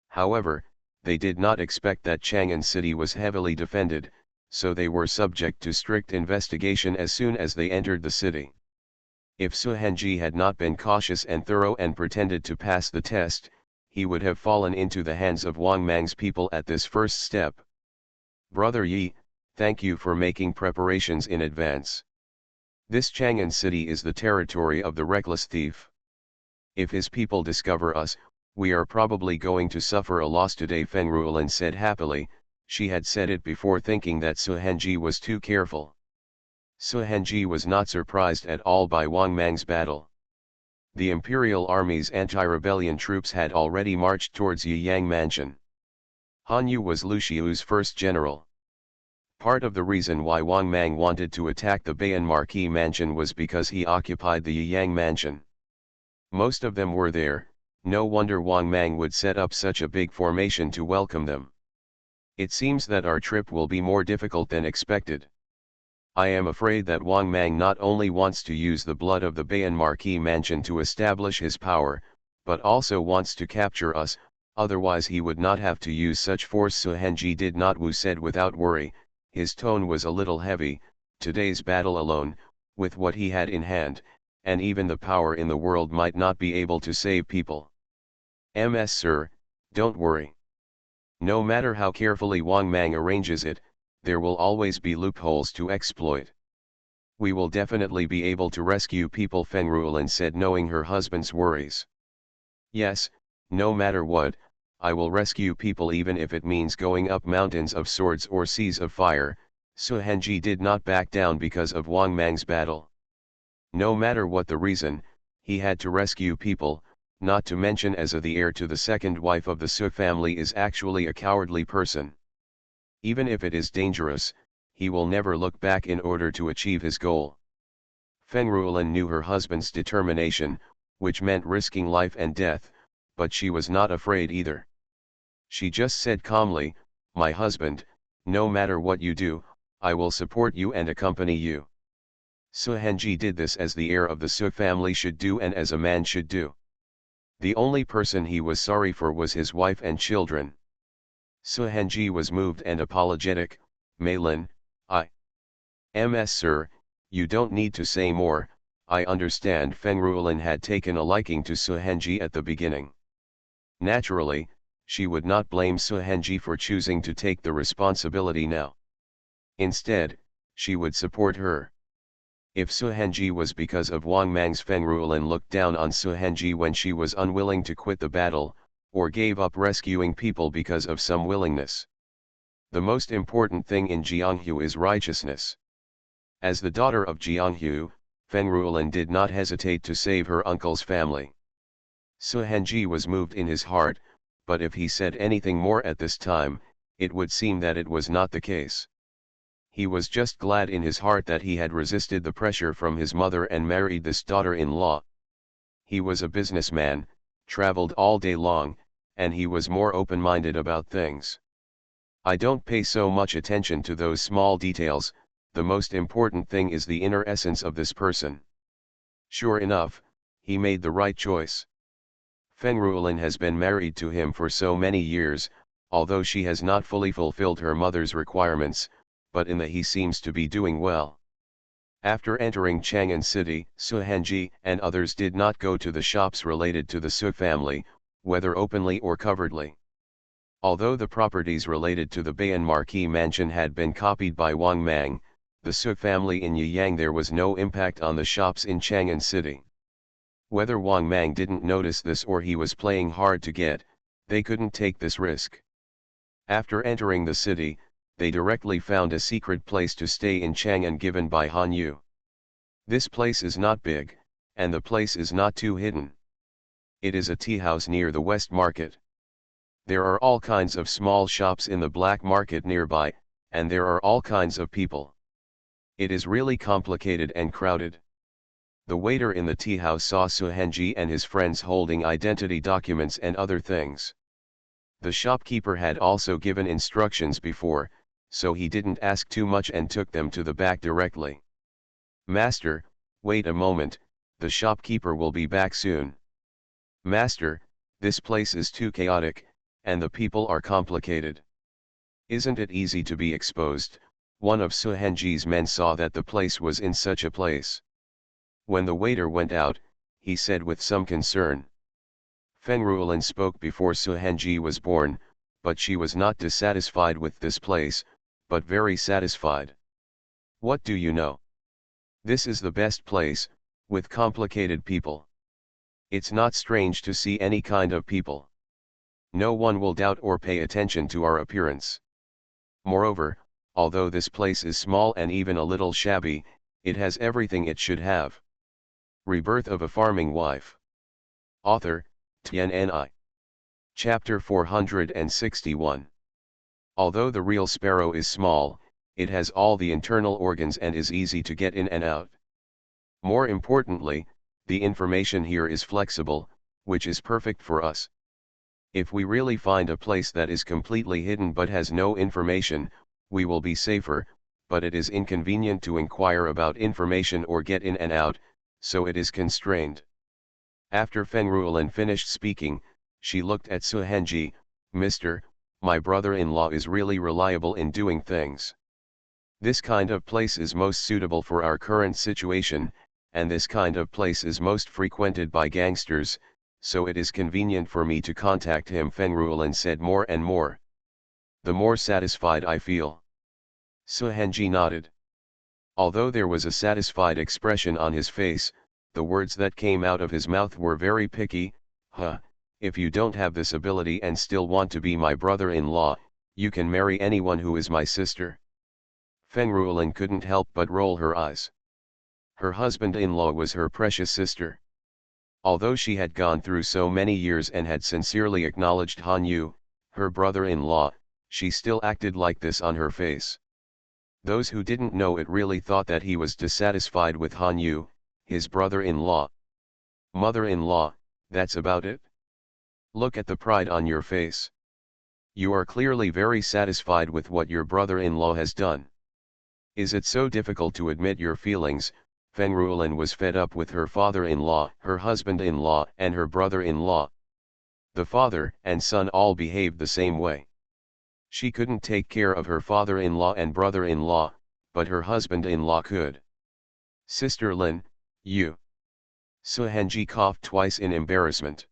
A: However, they did not expect that Chang'an City was heavily defended, so they were subject to strict investigation as soon as they entered the city. If Su Hengji had not been cautious and thorough and pretended to pass the test, he would have fallen into the hands of Wang Mang's people at this first step. Brother Yi, thank you for making preparations in advance. This Chang'an City is the territory of the reckless thief. If his people discover us, we are probably going to suffer a loss today, Feng Ruolin said happily. She had said it before thinking that Su Hengji was too careful. Su Hengji was not surprised at all by Wang Mang's battle. The imperial army's anti-rebellion troops had already marched towards Yiyang Mansion. Han Yu was Lu Xiu's first general. Part of the reason why Wang Mang wanted to attack the Bayan Marquis Mansion was because he occupied the Yiyang Mansion. Most of them were there, no wonder Wang Mang would set up such a big formation to welcome them. It seems that our trip will be more difficult than expected. I am afraid that Wang Mang not only wants to use the blood of the Bayan Marquis Mansion to establish his power, but also wants to capture us, otherwise he would not have to use such force. Su Hengji did not Wu said without worry, his tone was a little heavy. Today's battle alone, with what he had in hand, and even the power in the world might not be able to save people. Ms. Sir, don't worry. No matter how carefully Wang Mang arranges it, there will always be loopholes to exploit. We will definitely be able to rescue people, Feng Ruolin said, knowing her husband's worries. Yes, no matter what, I will rescue people even if it means going up mountains of swords or seas of fire. Su Hengji did not back down because of Wang Mang's battle. No matter what the reason, he had to rescue people, not to mention as the heir to the second wife of the Su family is actually a cowardly person. Even if it is dangerous, he will never look back in order to achieve his goal. Feng Ruolin knew her husband's determination, which meant risking life and death, but she was not afraid either. She just said calmly, "My husband, no matter what you do, I will support you and accompany you." Su Hengji did this as the heir of the Su family should do and as a man should do. The only person he was sorry for was his wife and children. Su Hengji was moved and apologetic. Meilin, Ms. Sir, you don't need to say more. I understand. Feng Ruolin had taken a liking to Su Hengji at the beginning. Naturally, she would not blame Su Hengji for choosing to take the responsibility now. Instead, she would support her. If Su Hengji was because of Wang Mang's, Feng Ruolin looked down on Su Hengji when she was unwilling to quit the battle, or gave up rescuing people because of some willingness. The most important thing in Jianghu is righteousness. As the daughter of Jianghu, Feng Ruolin did not hesitate to save her uncle's family. Su Hengji was moved in his heart, but if he said anything more at this time, it would seem that it was not the case. He was just glad in his heart that he had resisted the pressure from his mother and married this daughter-in-law. He was a businessman, traveled all day long, and he was more open-minded about things. I don't pay so much attention to those small details, the most important thing is the inner essence of this person. Sure enough, he made the right choice. Fenruelin has been married to him for so many years, although she has not fully fulfilled her mother's requirements, but in that he seems to be doing well. After entering Chang'an City, Su Henji and others did not go to the shops related to the Su family, whether openly or covertly. Although the properties related to the Bayan Marquis mansion had been copied by Wang Mang, the Su family in Yiyang, there was no impact on the shops in Chang'an City. Whether Wang Mang didn't notice this or he was playing hard to get, they couldn't take this risk. After entering the city, they directly found a secret place to stay in Chang'an given by Han Yu. This place is not big, and the place is not too hidden. It is a tea house near the West Market. There are all kinds of small shops in the black market nearby, and there are all kinds of people. It is really complicated and crowded. The waiter in the tea house saw Su Henji and his friends holding identity documents and other things. The shopkeeper had also given instructions before, so he didn't ask too much and took them to the back directly. "Master, wait a moment, the shopkeeper will be back soon." "Master, this place is too chaotic, and the people are complicated. Isn't it easy to be exposed?" One of Su Henji's men saw that the place was in such a place. When the waiter went out, he said with some concern. Fenruelin spoke before Su Henji was born, but she was not dissatisfied with this place, but very satisfied. "What do you know? This is the best place, with complicated people. It's not strange to see any kind of people. No one will doubt or pay attention to our appearance. Moreover, although this place is small and even a little shabby, it has everything it should have." Rebirth of a Farming Wife. Author, TNNI. Chapter 461. Although the real sparrow is small, it has all the internal organs and is easy to get in and out. More importantly, the information here is flexible, which is perfect for us. If we really find a place that is completely hidden but has no information, we will be safer, but it is inconvenient to inquire about information or get in and out, so it is constrained. After Fenruelin finished speaking, she looked at Su Henji. "Mister, my brother-in-law is really reliable in doing things. This kind of place is most suitable for our current situation, and this kind of place is most frequented by gangsters, so it is convenient for me to contact him." Fenruelin said more and more. "The more satisfied I feel." Su Henji nodded. Although there was a satisfied expression on his face, the words that came out of his mouth were very picky. If you don't have this ability and still want to be my brother-in-law, you can marry anyone who is my sister." Fenruelin couldn't help but roll her eyes. Her husband-in-law was her precious sister. Although she had gone through so many years and had sincerely acknowledged Han Yu, her brother-in-law, she still acted like this on her face. Those who didn't know it really thought that he was dissatisfied with Han Yu, his brother-in-law. "Mother-in-law, that's about it? Look at the pride on your face. You are clearly very satisfied with what your brother-in-law has done. Is it so difficult to admit your feelings?" Fenruelin was fed up with her father-in-law, her husband-in-law and her brother-in-law. The father and son all behaved the same way. She couldn't take care of her father-in-law and brother-in-law, but her husband-in-law could. "Sister Lin, you..." Su Henji coughed twice in embarrassment.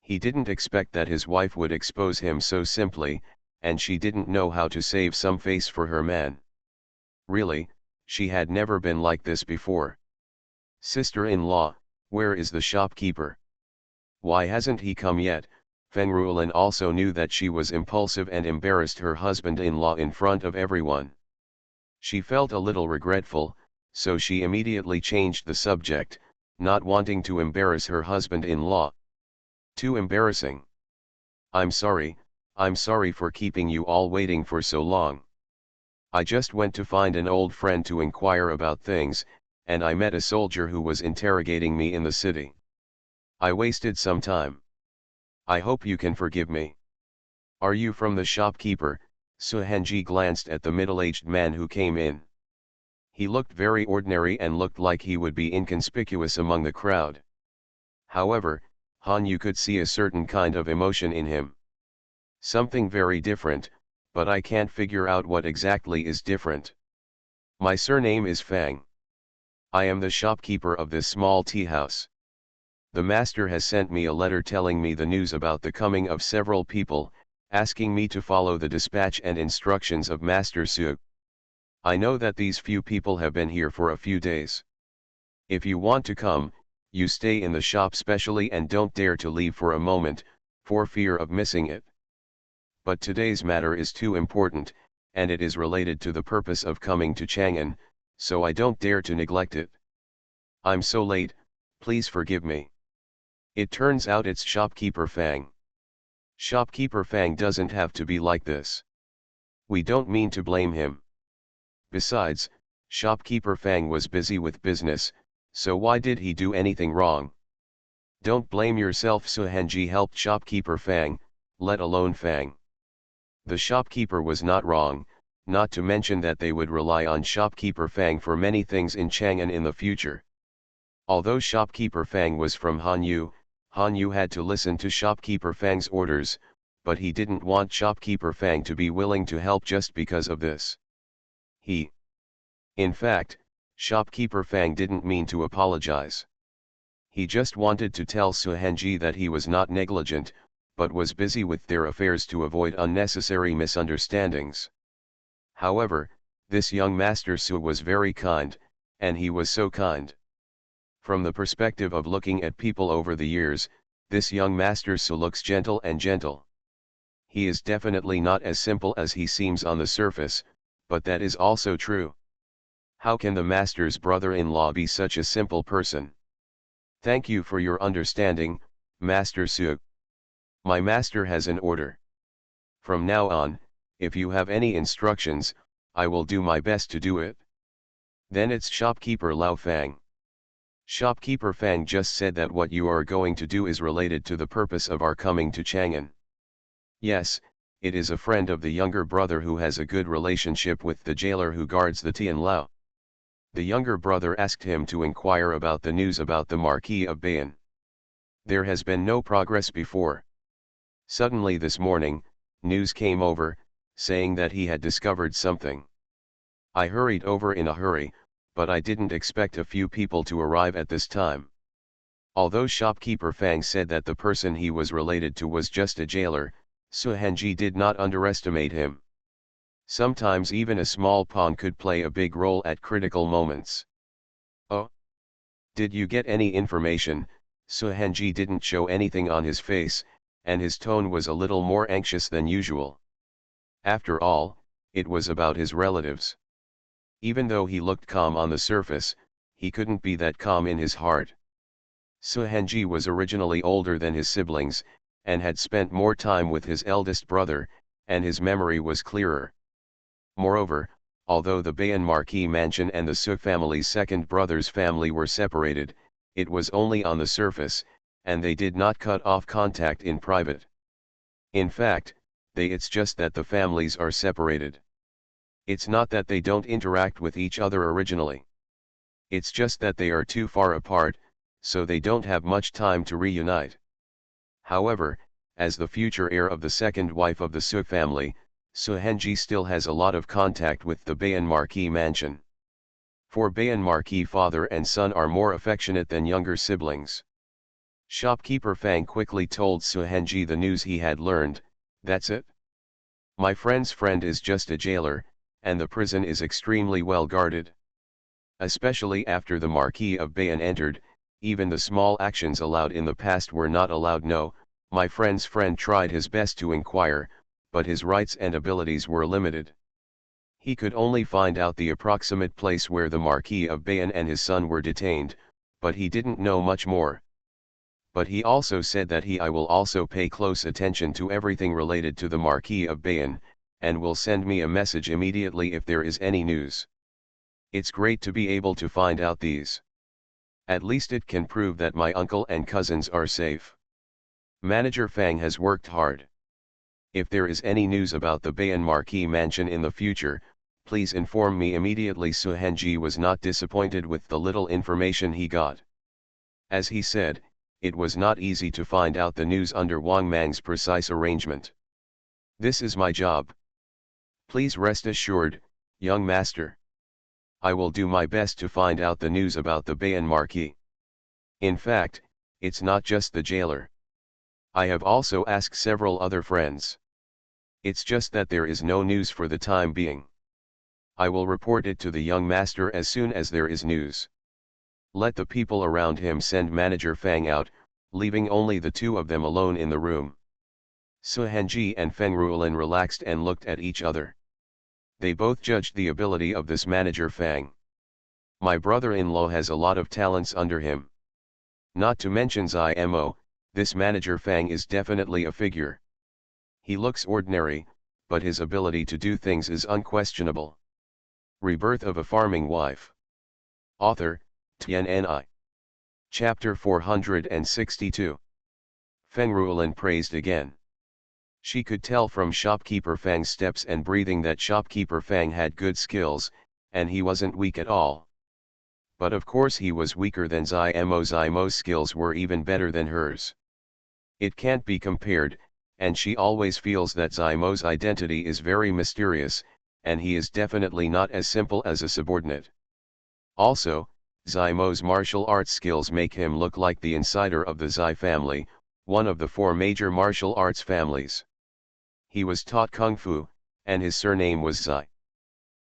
A: He didn't expect that his wife would expose him so simply, and she didn't know how to save some face for her man. Really, she had never been like this before. "Sister-in-law, where is the shopkeeper? Why hasn't he come yet?" Fenruelin also knew that she was impulsive and embarrassed her husband-in-law in front of everyone. She felt a little regretful, so she immediately changed the subject, not wanting to embarrass her husband-in-law. "Too embarrassing. I'm sorry, I'm sorry for keeping you all waiting for so long. I just went to find an old friend to inquire about things, and I met a soldier who was interrogating me in the city. I wasted some time. I hope you can forgive me. Are you from the shopkeeper? Suhenji glanced at the middle-aged man who came in. He looked very ordinary and looked like he would be inconspicuous among the crowd. However, Han Yu could see a certain kind of emotion in him. Something very different, but I can't figure out what exactly is different. My surname is Fang. I am the shopkeeper of this small tea house. The master has sent me a letter telling me the news about the coming of several people, asking me to follow the dispatch and instructions of Master Su. I know that these few people have been here for a few days. If you want to come, you stay in the shop specially and don't dare to leave for a moment, for fear of missing it. But today's matter is too important, and it is related to the purpose of coming to Chang'an, so I don't dare to neglect it. I'm so late, please forgive me. It turns out it's Shopkeeper Fang. Shopkeeper Fang doesn't have to be like this. We don't mean to blame him. Besides, Shopkeeper Fang was busy with business, so why did he do anything wrong? Don't blame yourself. Suhenji helped Shopkeeper Fang, let alone Fang. The shopkeeper was not wrong, not to mention that they would rely on Shopkeeper Fang for many things in Chang'an in the future. Although Shopkeeper Fang was from Han Yu had to listen to Shopkeeper Fang's orders, but he didn't want Shopkeeper Fang to be willing to help just because of this. In fact, Shopkeeper Fang didn't mean to apologize. He just wanted to tell Suhenji that he was not negligent, but was busy with their affairs to avoid unnecessary misunderstandings. However, this young Master Su was very kind, and he was so kind. From the perspective of looking at people over the years, this young Master Su looks gentle and gentle. He is definitely not as simple as he seems on the surface, but that is also true. How can the Master's brother-in-law be such a simple person? Thank you for your understanding, Master Su. My master has an order. From now on, if you have any instructions, I will do my best to do it. Then it's Shopkeeper Lao Fang. Shopkeeper Fang just said that what you are going to do is related to the purpose of our coming to Chang'an. Yes, it is a friend of the younger brother who has a good relationship with the jailer who guards the Tian Lao. The younger brother asked him to inquire about the news about the Marquis of Bayan. There has been no progress before. Suddenly this morning, news came over, saying that he had discovered something. I hurried over in a hurry, but I didn't expect a few people to arrive at this time. Although Shopkeeper Fang said that the person he was related to was just a jailer, Suhenji did not underestimate him. Sometimes even a small pawn could play a big role at critical moments. Oh? Did you get any information? Suhenji didn't show anything on his face, and his tone was a little more anxious than usual. After all, it was about his relatives. Even though he looked calm on the surface, he couldn't be that calm in his heart. Suhenji was originally older than his siblings, and had spent more time with his eldest brother, and his memory was clearer. Moreover, although the Bayan Marquis mansion and the Su family's second brother's family were separated, it was only on the surface, and they did not cut off contact in private. In fact, it's just that the families are separated. It's not that they don't interact with each other originally. It's just that they are too far apart, so they don't have much time to reunite. However, as the future heir of the second wife of the Su family, Suhenji still has a lot of contact with the Bayan Marquis mansion. For Bayan Marquis father and son are more affectionate than younger siblings. Shopkeeper Fang quickly told Suhenji the news he had learned. That's it? My friend's friend is just a jailer, and the prison is extremely well guarded. Especially after the Marquis of Bayan entered, even the small actions allowed in the past were not allowed. No, my friend's friend tried his best to inquire, but his rights and abilities were limited. He could only find out the approximate place where the Marquis of Bayan and his son were detained, but he didn't know much more. But he also said that I will also pay close attention to everything related to the Marquis of Bayonne, and will send me a message immediately if there is any news. It's great to be able to find out these. At least it can prove that my uncle and cousins are safe. Manager Fang has worked hard. If there is any news about the Bayonne Marquis mansion in the future, please inform me immediately. Su Henji was not disappointed with the little information he got. As he said, it was not easy to find out the news under Wang Mang's precise arrangement. This is my job. Please rest assured, young master. I will do my best to find out the news about the Bayonne Marquis. In fact, it's not just the jailer. I have also asked several other friends. It's just that there is no news for the time being. I will report it to the young master as soon as there is news. Let the people around him send Manager Fang out, leaving only the two of them alone in the room. Su Henji and Feng Ruolin relaxed and looked at each other. They both judged the ability of this Manager Fang. My brother-in-law has a lot of talents under him. Not to mention Zimo, this Manager Fang is definitely a figure. He looks ordinary, but his ability to do things is unquestionable. Rebirth of a Farming Wife. Author, Tianni. Chapter 462. Feng Ruolin praised again. She could tell from shopkeeper Fang's steps and breathing that shopkeeper Fang had good skills, and he wasn't weak at all. But of course he was weaker than Zimo. Zimo's skills were even better than hers. It can't be compared, and she always feels that Zimo's identity is very mysterious, and he is definitely not as simple as a subordinate. Also, Zimo's martial arts skills make him look like the insider of the Zai family, one of the four major martial arts families. He was taught Kung Fu, and his surname was Zai.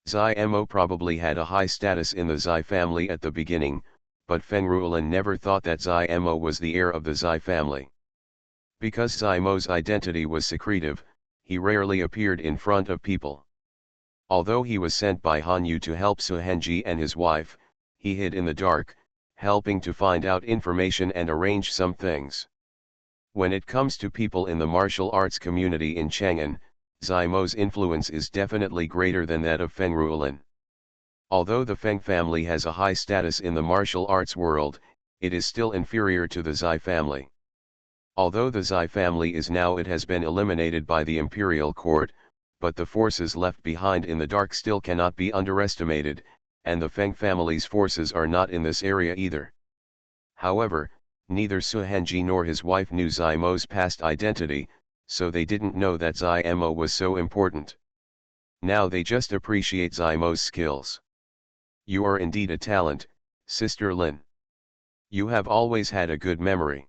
A: Zimo probably had a high status in the Zai family at the beginning, but Feng Ruolin never thought that Zimo was the heir of the Zai family. Because Zimo's identity was secretive, he rarely appeared in front of people. Although he was sent by Hanyu to help Su Henji and his wife, he hid in the dark, helping to find out information and arrange some things. When it comes to people in the martial arts community in Chang'an, Zimo's influence is definitely greater than that of Feng Ruolin. Although the Feng family has a high status in the martial arts world, it is still inferior to the Zai family. Although the Zai family it has been eliminated by the imperial court, but the forces left behind in the dark still cannot be underestimated, and the Feng family's forces are not in this area either. However, neither Su Henji nor his wife knew Zimo's past identity, so they didn't know that Zimo was so important. Now they just appreciate Zimo's skills. You are indeed a talent, Sister Lin. You have always had a good memory.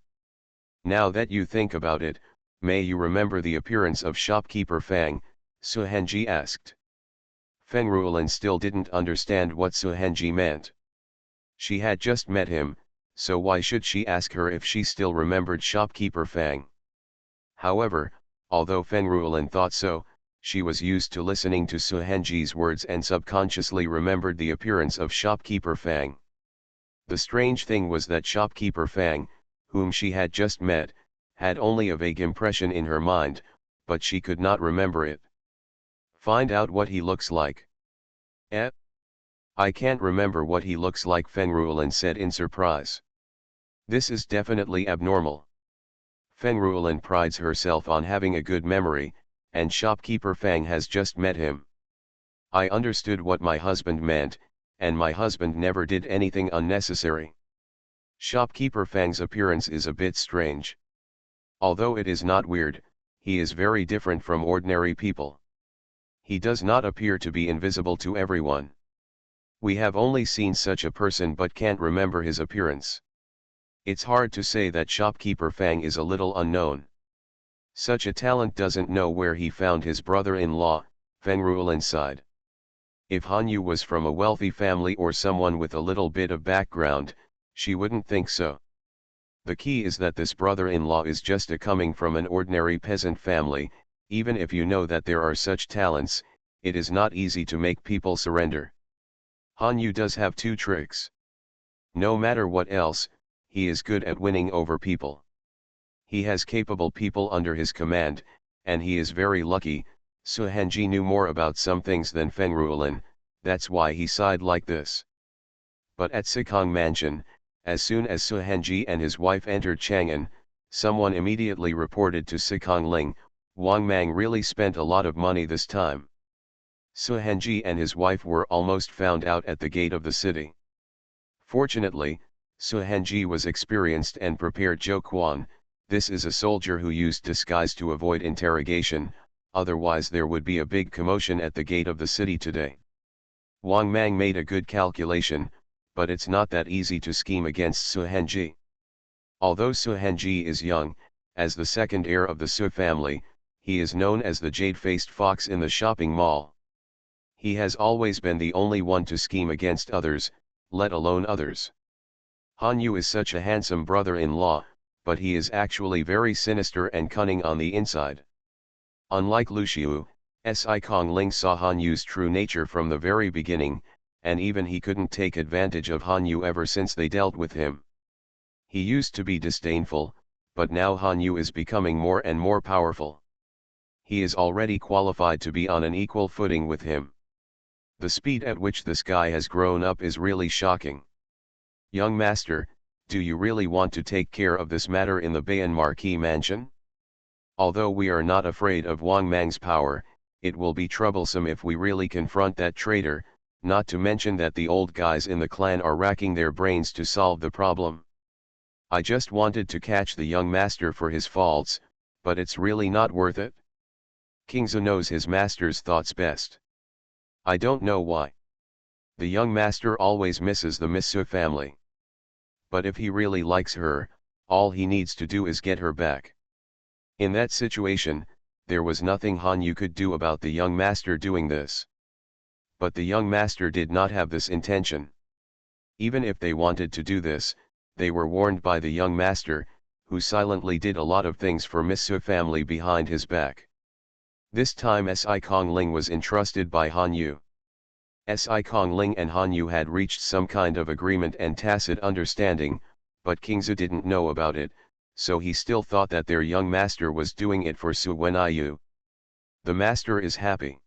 A: Now that you think about it, may you remember the appearance of shopkeeper Fang, Su Henji asked. Feng Ruolin still didn't understand what Su Henji meant. She had just met him, so why should she ask her if she still remembered shopkeeper Fang? However, although Feng Ruolin thought so, she was used to listening to Su Henji's words and subconsciously remembered the appearance of shopkeeper Fang. The strange thing was that shopkeeper Fang, whom she had just met, had only a vague impression in her mind, but she could not remember it. Find out what he looks like. Eh? I can't remember what he looks like, Feng Ruolin said in surprise. This is definitely abnormal. Feng Ruolin prides herself on having a good memory, and shopkeeper Fang has just met him. I understood what my husband meant, and my husband never did anything unnecessary. Shopkeeper Fang's appearance is a bit strange. Although it is not weird, he is very different from ordinary people. He does not appear to be invisible to everyone. We have only seen such a person but can't remember his appearance. It's hard to say that shopkeeper Fang is a little unknown. Such a talent doesn't know where he found his brother-in-law, Feng Ruolin sighed. If Hanyu was from a wealthy family or someone with a little bit of background, she wouldn't think so. The key is that this brother-in-law is just coming from an ordinary peasant family. Even if you know that there are such talents, it is not easy to make people surrender. Hanyu does have two tricks. No matter what else, he is good at winning over people. He has capable people under his command, and he is very lucky. Su Henji knew more about some things than Feng Ruolin, that's why he sighed like this. But at Sikong Mansion, as soon as Su Henji and his wife entered Chang'an, someone immediately reported to Sikong Ling, Wang Mang really spent a lot of money this time. Su Henji and his wife were almost found out at the gate of the city. Fortunately, Su Henji was experienced and prepared. Zhou Quan, this is a soldier who used disguise to avoid interrogation, otherwise there would be a big commotion at the gate of the city today. Wang Mang made a good calculation, but it's not that easy to scheme against Su Henji. Although Su Henji is young, as the second heir of the Su family, he is known as the jade-faced fox in the shopping mall. He has always been the only one to scheme against others, let alone others. Han Yu is such a handsome brother-in-law, but he is actually very sinister and cunning on the inside. Unlike Lu Xiu, Sikong Ling saw Han Yu's true nature from the very beginning, and even he couldn't take advantage of Han Yu ever since they dealt with him. He used to be disdainful, but now Han Yu is becoming more and more powerful. He is already qualified to be on an equal footing with him. The speed at which this guy has grown up is really shocking. Young master, do you really want to take care of this matter in the Bayan Marquis mansion? Although we are not afraid of Wang Mang's power, it will be troublesome if we really confront that traitor, not to mention that the old guys in the clan are racking their brains to solve the problem. I just wanted to catch the young master for his faults, but it's really not worth it. King Zhu knows his master's thoughts best. I don't know why. The young master always misses the Miss Su family. But if he really likes her, all he needs to do is get her back. In that situation, there was nothing Han Yu could do about the young master doing this. But the young master did not have this intention. Even if they wanted to do this, they were warned by the young master, who silently did a lot of things for Miss Su family behind his back. This time Sikong Ling was entrusted by Han Yu. Sikong Ling and Han Yu had reached some kind of agreement and tacit understanding, but King Zhu didn't know about it, so he still thought that their young master was doing it for Su Wenyu. The master is happy.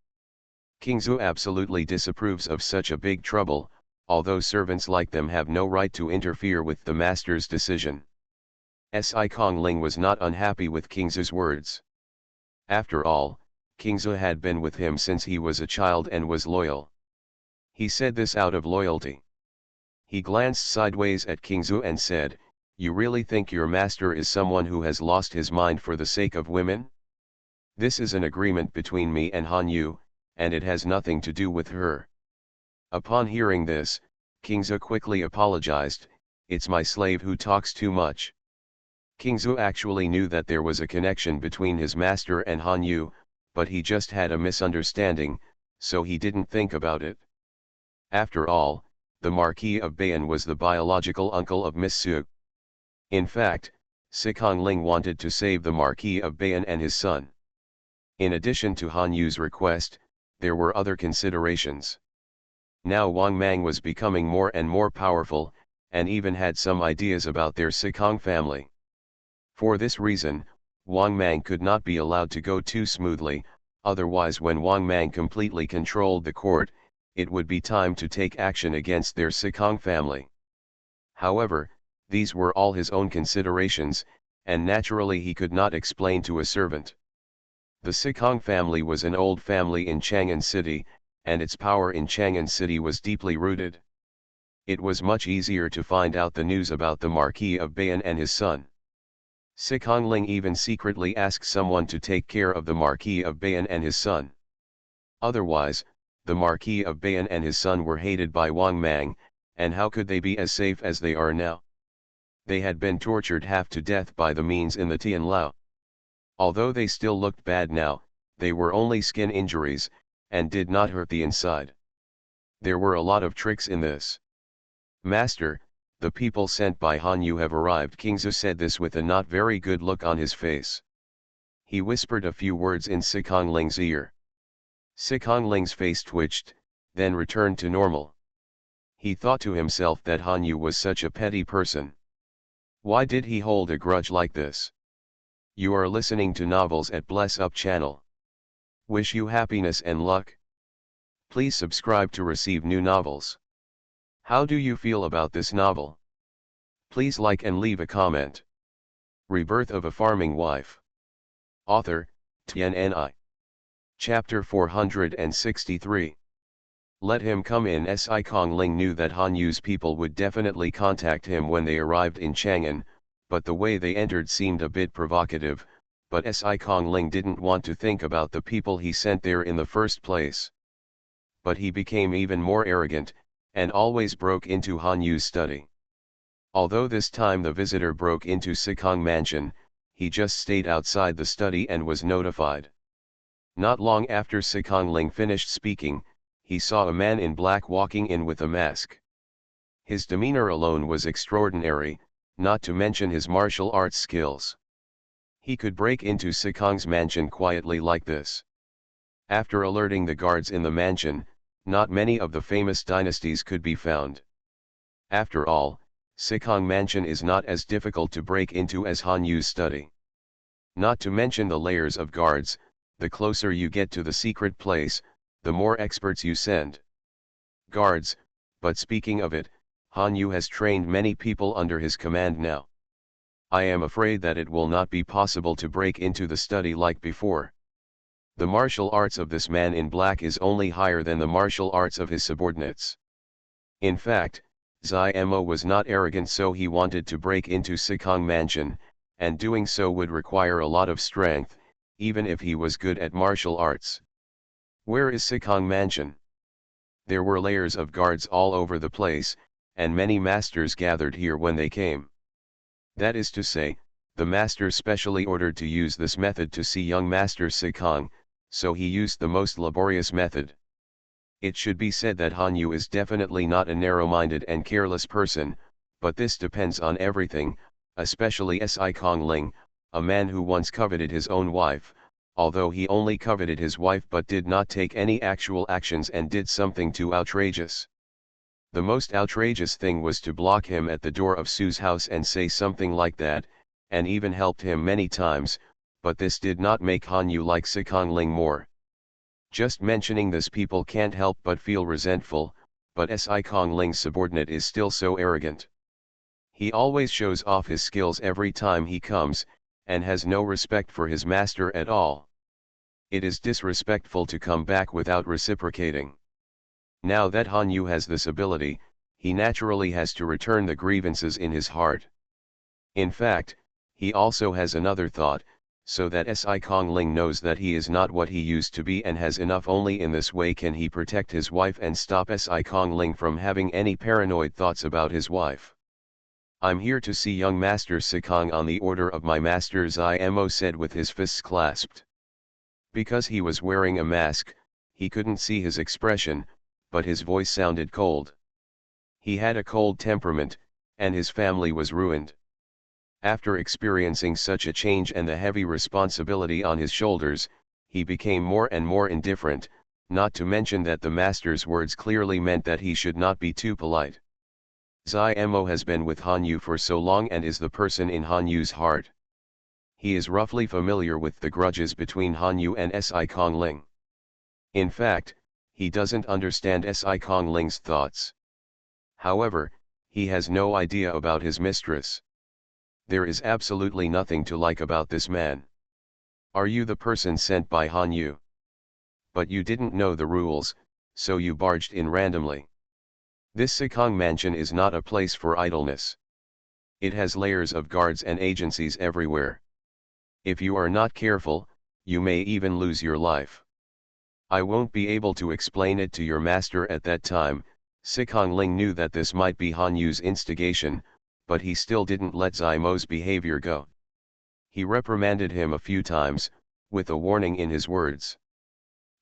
A: King Zhu absolutely disapproves of such a big trouble, although servants like them have no right to interfere with the master's decision. Sikong Ling was not unhappy with King Zhu's words. After all, King Zhu had been with him since he was a child and was loyal. He said this out of loyalty. He glanced sideways at King Zhu and said, "You really think your master is someone who has lost his mind for the sake of women? This is an agreement between me and Han Yu, and it has nothing to do with her." Upon hearing this, King Zhu quickly apologized, "It's my slave who talks too much." King Zhu actually knew that there was a connection between his master and Han Yu, but he just had a misunderstanding, so he didn't think about it. After all, the Marquis of Bayan was the biological uncle of Miss Su. In fact, Sikong Ling wanted to save the Marquis of Bayan and his son. In addition to Han Yu's request, there were other considerations. Now Wang Mang was becoming more and more powerful, and even had some ideas about their Sikong family. For this reason, Wang Mang could not be allowed to go too smoothly, otherwise when Wang Mang completely controlled the court, it would be time to take action against their Sikong family. However, these were all his own considerations, and naturally he could not explain to a servant. The Sikong family was an old family in Chang'an City, and its power in Chang'an City was deeply rooted. It was much easier to find out the news about the Marquis of Bayan and his son. Sikong Ling even secretly asked someone to take care of the Marquis of Bayan and his son. Otherwise, the Marquis of Bayan and his son were hated by Wang Mang, and how could they be as safe as they are now? They had been tortured half to death by the means in the Tian Lao. Although they still looked bad now, they were only skin injuries, and did not hurt the inside. There were a lot of tricks in this. "Master, the people sent by Han Yu have arrived." King Zhu said this with a not very good look on his face. He whispered a few words in Sikong Ling's ear. Sikong Ling's face twitched, then returned to normal. He thought to himself that Han Yu was such a petty person. Why did he hold a grudge like this? You are listening to Novels at Bless Up channel. Wish you happiness and luck. Please subscribe to receive new novels. How do you feel about this novel? Please like and leave a comment. Rebirth of a Farming Wife. Author, TNNI. Chapter 463. Let him come in. Si Kong Ling knew that Han Yu's people would definitely contact him when they arrived in Chang'an, but the way they entered seemed a bit provocative, but Si Kong Ling didn't want to think about the people he sent there in the first place. But he became even more arrogant, and always broke into Han Yu's study. Although this time the visitor broke into Sikong Mansion, he just stayed outside the study and was notified. Not long after Sikong Ling finished speaking, he saw a man in black walking in with a mask. His demeanor alone was extraordinary, not to mention his martial arts skills. He could break into Sikong's mansion quietly like this. After alerting the guards in the mansion, not many of the famous dynasties could be found. After all, Sikong Mansion is not as difficult to break into as Han Yu's study. Not to mention the layers of guards, the closer you get to the secret place, the more experts you send. Guards, but speaking of it, Han Yu has trained many people under his command now. I am afraid that it will not be possible to break into the study like before. The martial arts of this man in black is only higher than the martial arts of his subordinates. In fact, Zai Mo was not arrogant, so he wanted to break into Sikong Mansion, and doing so would require a lot of strength, even if he was good at martial arts. Where is Sikong Mansion? There were layers of guards all over the place, and many masters gathered here when they came. That is to say, the master specially ordered to use this method to see young Master Sikong, so he used the most laborious method. It should be said that Han Yu is definitely not a narrow-minded and careless person, but this depends on everything, especially Si Kong Ling, a man who once coveted his own wife, although he only coveted his wife but did not take any actual actions and did something too outrageous. The most outrageous thing was to block him at the door of Su's house and say something like that, and even helped him many times, but this did not make Han Yu like Sikong Ling more. Just mentioning this, people can't help but feel resentful, but Si Kong Ling's subordinate is still so arrogant. He always shows off his skills every time he comes, and has no respect for his master at all. It is disrespectful to come back without reciprocating. Now that Han Yu has this ability, he naturally has to return the grievances in his heart. In fact, he also has another thought, so that Si Kong Ling knows that he is not what he used to be and has enough. Only in this way can he protect his wife and stop Si Kong Ling from having any paranoid thoughts about his wife. I'm here to see young Master Sikong on the order of my master, Zai Mo said with his fists clasped. Because he was wearing a mask, he couldn't see his expression, but his voice sounded cold. He had a cold temperament, and his family was ruined. After experiencing such a change and the heavy responsibility on his shoulders, he became more and more indifferent, not to mention that the master's words clearly meant that he should not be too polite. Zai Mo has been with Han Yu for so long and is the person in Han Yu's heart. He is roughly familiar with the grudges between Han Yu and Si Kong Ling. In fact, he doesn't understand Si Kong Ling's thoughts. However, he has no idea about his mistress. There is absolutely nothing to like about this man. Are you the person sent by Han Yu? But you didn't know the rules, so you barged in randomly. This Sikong Mansion is not a place for idleness. It has layers of guards and agencies everywhere. If you are not careful, you may even lose your life. I won't be able to explain it to your master at that time. Sikong Ling knew that this might be Han Yu's instigation, but he still didn't let Zai Mo's behavior go. He reprimanded him a few times, with a warning in his words.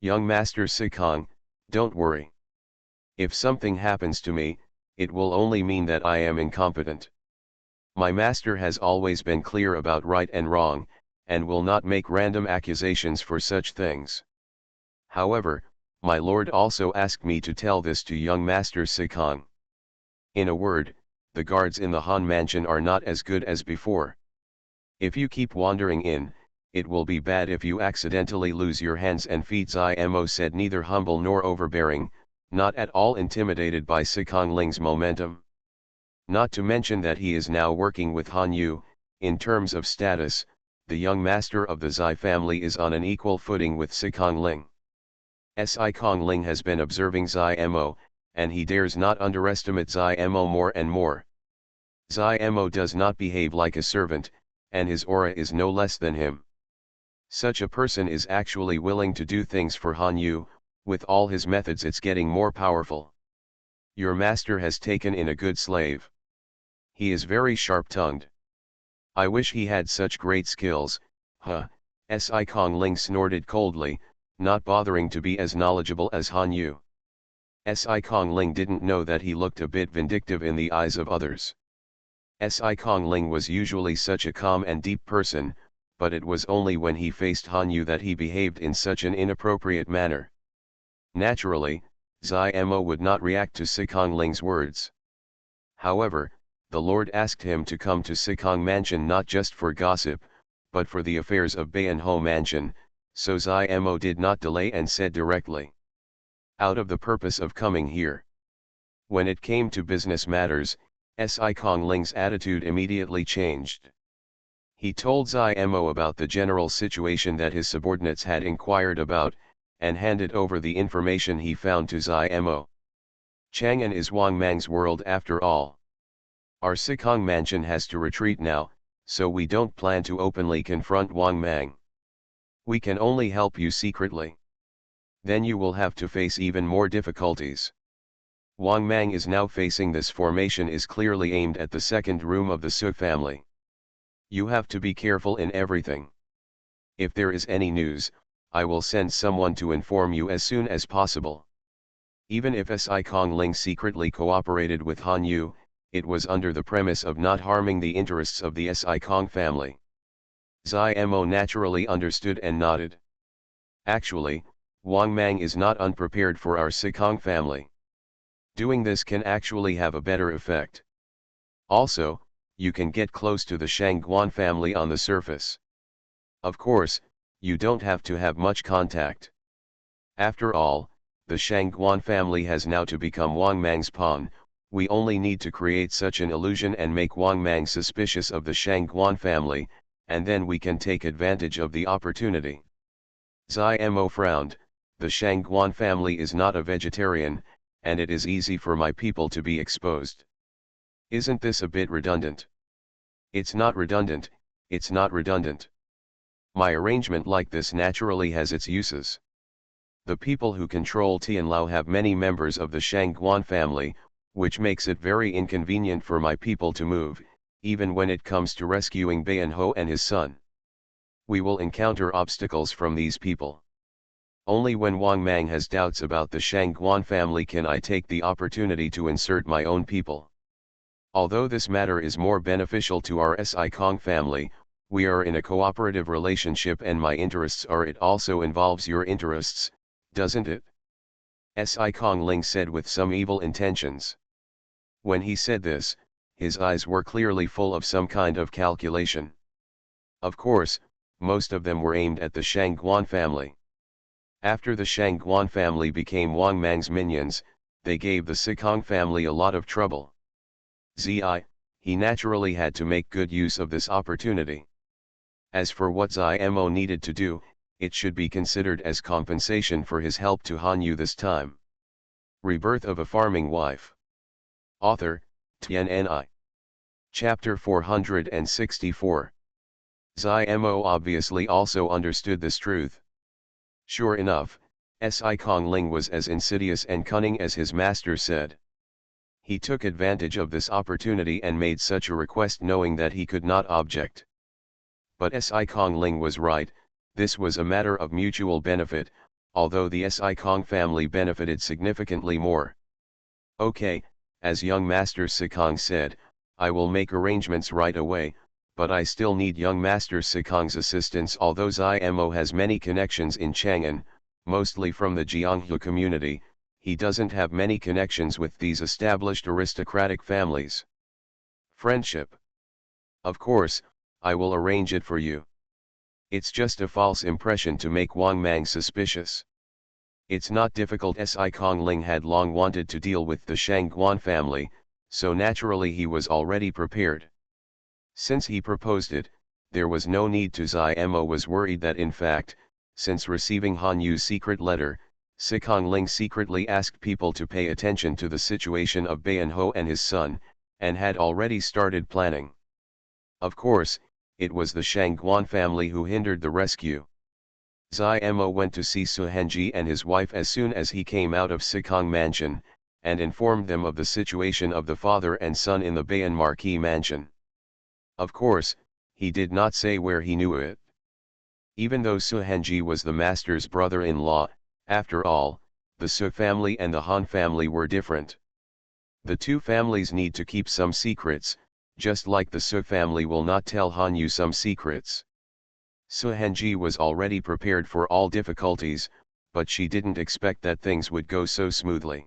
A: Young Master Sikong, don't worry. If something happens to me, it will only mean that I am incompetent. My master has always been clear about right and wrong, and will not make random accusations for such things. However, my lord also asked me to tell this to young Master Sikong. In a word, the guards in the Han Mansion are not as good as before. If you keep wandering in, it will be bad if you accidentally lose your hands and feet. Zimo said, neither humble nor overbearing, not at all intimidated by Sikong Ling's momentum. Not to mention that he is now working with Han Yu. In terms of status, the young master of the Zai family is on an equal footing with Sikong Ling. Sikong Ling has been observing Zimo, and he dares not underestimate Zimo more and more. Zimo does not behave like a servant, and his aura is no less than him. Such a person is actually willing to do things for Han Yu. With all his methods, it's getting more powerful. Your master has taken in a good slave. He is very sharp-tongued. I wish he had such great skills. Huh. Sikong Ling snorted coldly, not bothering to be as knowledgeable as Han Yu. Sikong Ling didn't know that he looked a bit vindictive in the eyes of others. Sikong Ling was usually such a calm and deep person, but it was only when he faced Han Yu that he behaved in such an inappropriate manner. Naturally, Zimo would not react to Sikong Ling's words. However, the Lord asked him to come to Sikong Mansion not just for gossip, but for the affairs of Bainho Mansion, so Zimo did not delay and said directly. Out of the purpose of coming here. When it came to business matters, Sikong Ling's attitude immediately changed. He told Zimo about the general situation that his subordinates had inquired about, and handed over the information he found to Zimo. Chang'an is Wang Mang's world after all. Our Sikong Mansion has to retreat now, so we don't plan to openly confront Wang Mang. We can only help you secretly. Then you will have to face even more difficulties. Wang Mang is now facing. This formation is clearly aimed at the second room of the Su family. You have to be careful in everything. If there is any news, I will send someone to inform you as soon as possible. Even if Sikong Ling secretly cooperated with Han Yu, it was under the premise of not harming the interests of the Sikong family. Zimo naturally understood and nodded. Actually, Wang Mang is not unprepared for our Sikong family. Doing this can actually have a better effect. Also, you can get close to the Shangguan family on the surface. Of course, you don't have to have much contact. After all, the Shangguan family has now to become Wang Mang's pawn. We only need to create such an illusion and make Wang Mang suspicious of the Shangguan family, and then we can take advantage of the opportunity. Zimo frowned. The Shangguan family is not a vegetarian, and it is easy for my people to be exposed. Isn't this a bit redundant? It's not redundant, it's not redundant. My arrangement like this naturally has its uses. The people who control Tianlao have many members of the Shangguan family, which makes it very inconvenient for my people to move, even when it comes to rescuing Bainho and his son. We will encounter obstacles from these people. Only when Wang Mang has doubts about the Shangguan family can I take the opportunity to insert my own people. Although this matter is more beneficial to our Sikong family, we are in a cooperative relationship and my interests are. It also involves your interests, doesn't it? Sikong Ling said with some evil intentions. When he said this, his eyes were clearly full of some kind of calculation. Of course, most of them were aimed at the Shangguan family. After the Shangguan family became Wang Mang's minions, they gave the Sikong family a lot of trouble. He naturally had to make good use of this opportunity. As for what Zimo needed to do, it should be considered as compensation for his help to Han Yu this time. Rebirth of a Farming Wife. Author, Tianni. Chapter 464. Zimo obviously also understood this truth. Sure enough, Sikong Ling was as insidious and cunning as his master said. He took advantage of this opportunity and made such a request knowing that he could not object. But Sikong Ling was right, this was a matter of mutual benefit, although the Sikong family benefited significantly more. Okay, as young Master Sikong said, I will make arrangements right away, but I still need young Master Sikong's assistance. Although Zimo has many connections in Chang'an, mostly from the Jianghu community, he doesn't have many connections with these established aristocratic families. Friendship. Of course, I will arrange it for you. It's just a false impression to make Wang Mang suspicious. It's not difficult. Si Kongling had long wanted to deal with the Shangguan family, so naturally he was already prepared. Since he proposed it, there was no need to. Zai Mo was worried that in fact, since receiving Han Yu's secret letter, Si Kongling secretly asked people to pay attention to the situation of Bayan Ho and his son, and had already started planning. Of course, it was the Shangguan family who hindered the rescue. Zai Mo went to see Su Henji and his wife as soon as he came out of Sikong Mansion, and informed them of the situation of the father and son in the Bayan Marquis Mansion. Of course, he did not say where he knew it. Even though Su Henji was the master's brother-in-law, after all, the Su family and the Han family were different. The two families need to keep some secrets, just like the Su family will not tell Han Yu some secrets. Su Henji was already prepared for all difficulties, but she didn't expect that things would go so smoothly.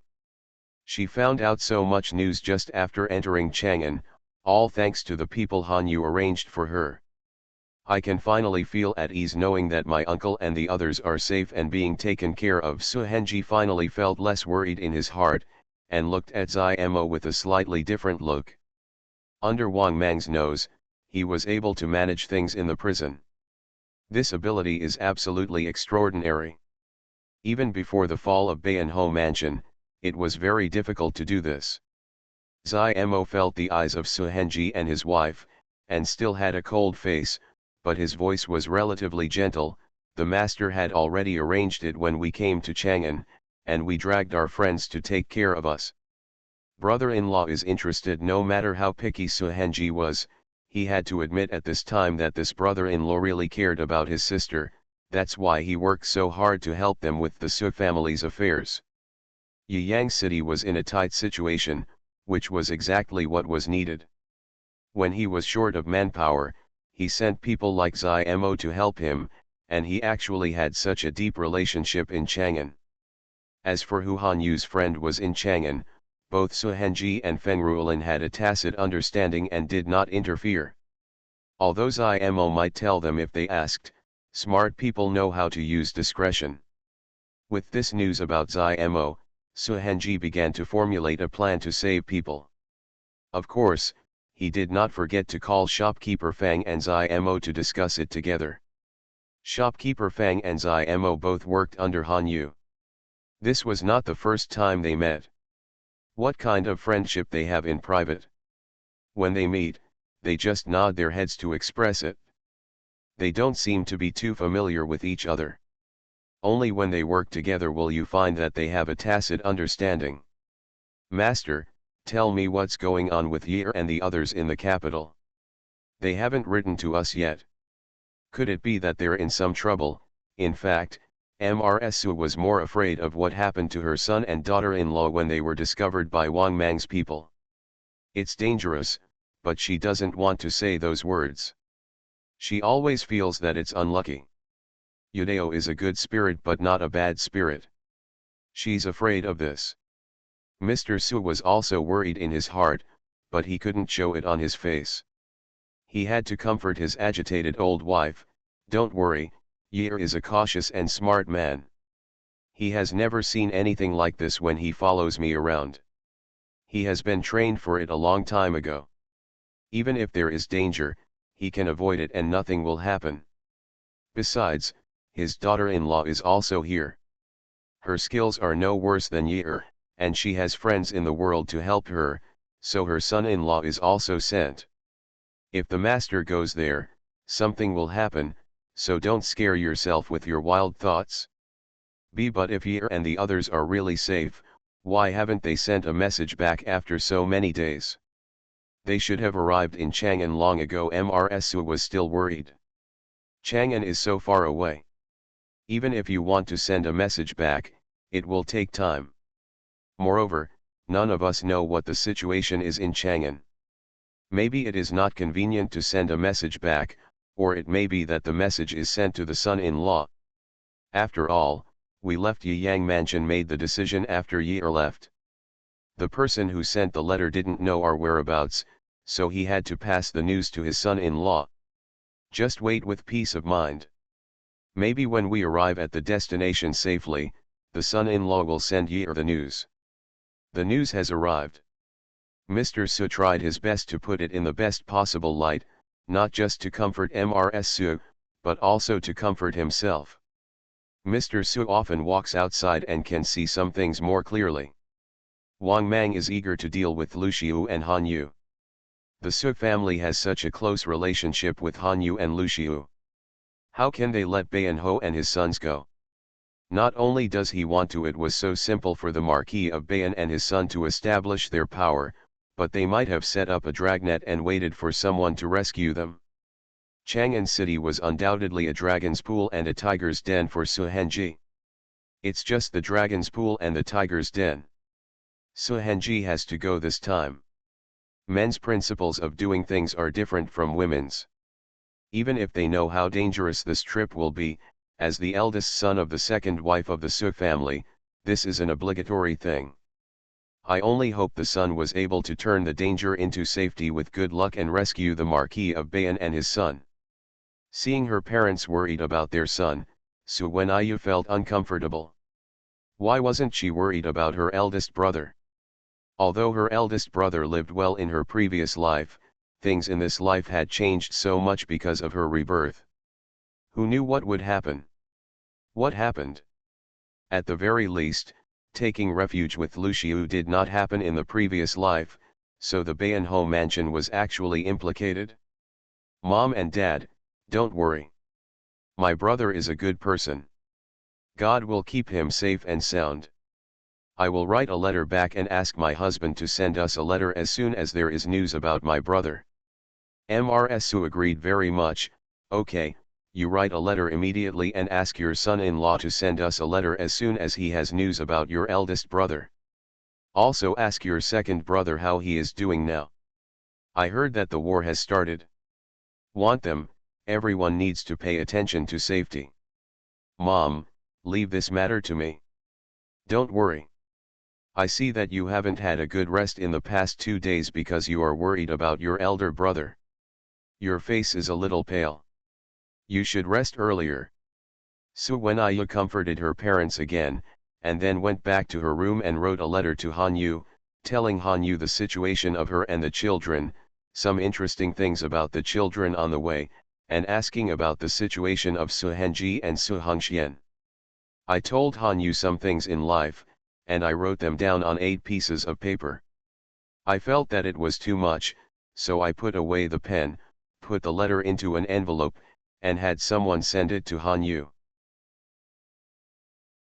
A: She found out so much news just after entering Chang'an, all thanks to the people Han Yu arranged for her. I can finally feel at ease knowing that my uncle and the others are safe and being taken care of. Su Henji finally felt less worried in his heart, and looked at Zai Mo with a slightly different look. Under Wang Mang's nose, he was able to manage things in the prison. This ability is absolutely extraordinary. Even before the fall of Bayan Ho Mansion, it was very difficult to do this. Zai Mo felt the eyes of Su Henji and his wife, and still had a cold face, but his voice was relatively gentle. The master had already arranged it when we came to Chang'an, and we dragged our friends to take care of us. Brother-in-law is interested. No matter how picky Su Henji was, he had to admit at this time that this brother-in-law really cared about his sister. That's why he worked so hard to help them with the Su family's affairs. Yiyang City was in a tight situation, which was exactly what was needed. When he was short of manpower, he sent people like Zai Mo to help him, and he actually had such a deep relationship in Chang'an. As for who Han Yu's friend was in Chang'an, both Su Henji and Feng Ruolin had a tacit understanding and did not interfere. Although Zai Mo might tell them if they asked, smart people know how to use discretion. With this news about Zai Mo, Su Henji began to formulate a plan to save people. Of course, he did not forget to call shopkeeper Fang and Zai Mo to discuss it together. Shopkeeper Fang and Zai Mo both worked under Han Yu. This was not the first time they met. What kind of friendship they have in private? When they meet, they just nod their heads to express it. They don't seem to be too familiar with each other. Only when they work together will you find that they have a tacit understanding. Master, tell me what's going on with Yer and the others in the capital. They haven't written to us yet. Could it be that they're in some trouble? In fact, Mrsu was more afraid of what happened to her son and daughter-in-law when they were discovered by Wang Mang's people. It's dangerous, but she doesn't want to say those words. She always feels that it's unlucky. Yudao is a good spirit but not a bad spirit. She's afraid of this. Mr. Su was also worried in his heart, but he couldn't show it on his face. He had to comfort his agitated old wife. Don't worry, Yer is a cautious and smart man. He has never seen anything like this when he follows me around. He has been trained for it a long time ago. Even if there is danger, he can avoid it and nothing will happen. Besides, his daughter-in-law is also here. Her skills are no worse than Yer, and she has friends in the world to help her, so her son-in-law is also sent. If the master goes there, something will happen, so don't scare yourself with your wild thoughts. But if Yer and the others are really safe, why haven't they sent a message back after so many days? They should have arrived in Chang'an long ago. Mrsu was still worried. Chang'an is so far away. Even if you want to send a message back, it will take time. Moreover, none of us know what the situation is in Chang'an. Maybe it is not convenient to send a message back, or it may be that the message is sent to the son-in-law. After all, we left Yiyang Mansion made the decision after Yer left. The person who sent the letter didn't know our whereabouts, so he had to pass the news to his son-in-law. Just wait with peace of mind. Maybe when we arrive at the destination safely, the son-in-law will send ye the news. The news has arrived. Mr. Su tried his best to put it in the best possible light, not just to comfort Mrs. Su, but also to comfort himself. Mr. Su often walks outside and can see some things more clearly. Wang Mang is eager to deal with Lu Xiu and Han Yu. The Su family has such a close relationship with Han Yu and Lu Xiu. How can they let Bayan Ho and his sons go? Not only does he want to, it was so simple for the Marquis of Bayan and his son to establish their power, but they might have set up a dragnet and waited for someone to rescue them. Chang'an City was undoubtedly a dragon's pool and a tiger's den for Su Hengji. It's just the dragon's pool and the tiger's den. Su Hengji has to go this time. Men's principles of doing things are different from women's. Even if they know how dangerous this trip will be, as the eldest son of the second wife of the Su family, this is an obligatory thing. I only hope the son was able to turn the danger into safety with good luck and rescue the Marquis of Bayan and his son. Seeing her parents worried about their son, Su Wenyu felt uncomfortable. Why wasn't she worried about her eldest brother? Although her eldest brother lived well in her previous life, things in this life had changed so much because of her rebirth. Who knew what would happen? What happened? At the very least, taking refuge with Lu Xiu did not happen in the previous life, so the Bayan Ho mansion was actually implicated. Mom and Dad, don't worry. My brother is a good person. God will keep him safe and sound. I will write a letter back and ask my husband to send us a letter as soon as there is news about my brother. Mrs. Su agreed very much. Okay, you write a letter immediately and ask your son-in-law to send us a letter as soon as he has news about your eldest brother. Also ask your second brother how he is doing now. I heard that the war has started. Want them, everyone needs to pay attention to safety. Mom, leave this matter to me. Don't worry. I see that you haven't had a good rest in the past 2 days because you are worried about your elder brother. Your face is a little pale. You should rest earlier. Su Wenyu comforted her parents again, and then went back to her room and wrote a letter to Han Yu, telling Han Yu the situation of her and the children, some interesting things about the children on the way, and asking about the situation of Su Hengji and Su Hongxian. I told Han Yu some things in life, and I wrote them down on 8 pieces of paper. I felt that it was too much, so I put away the pen, put the letter into an envelope, and had someone send it to Han Yu.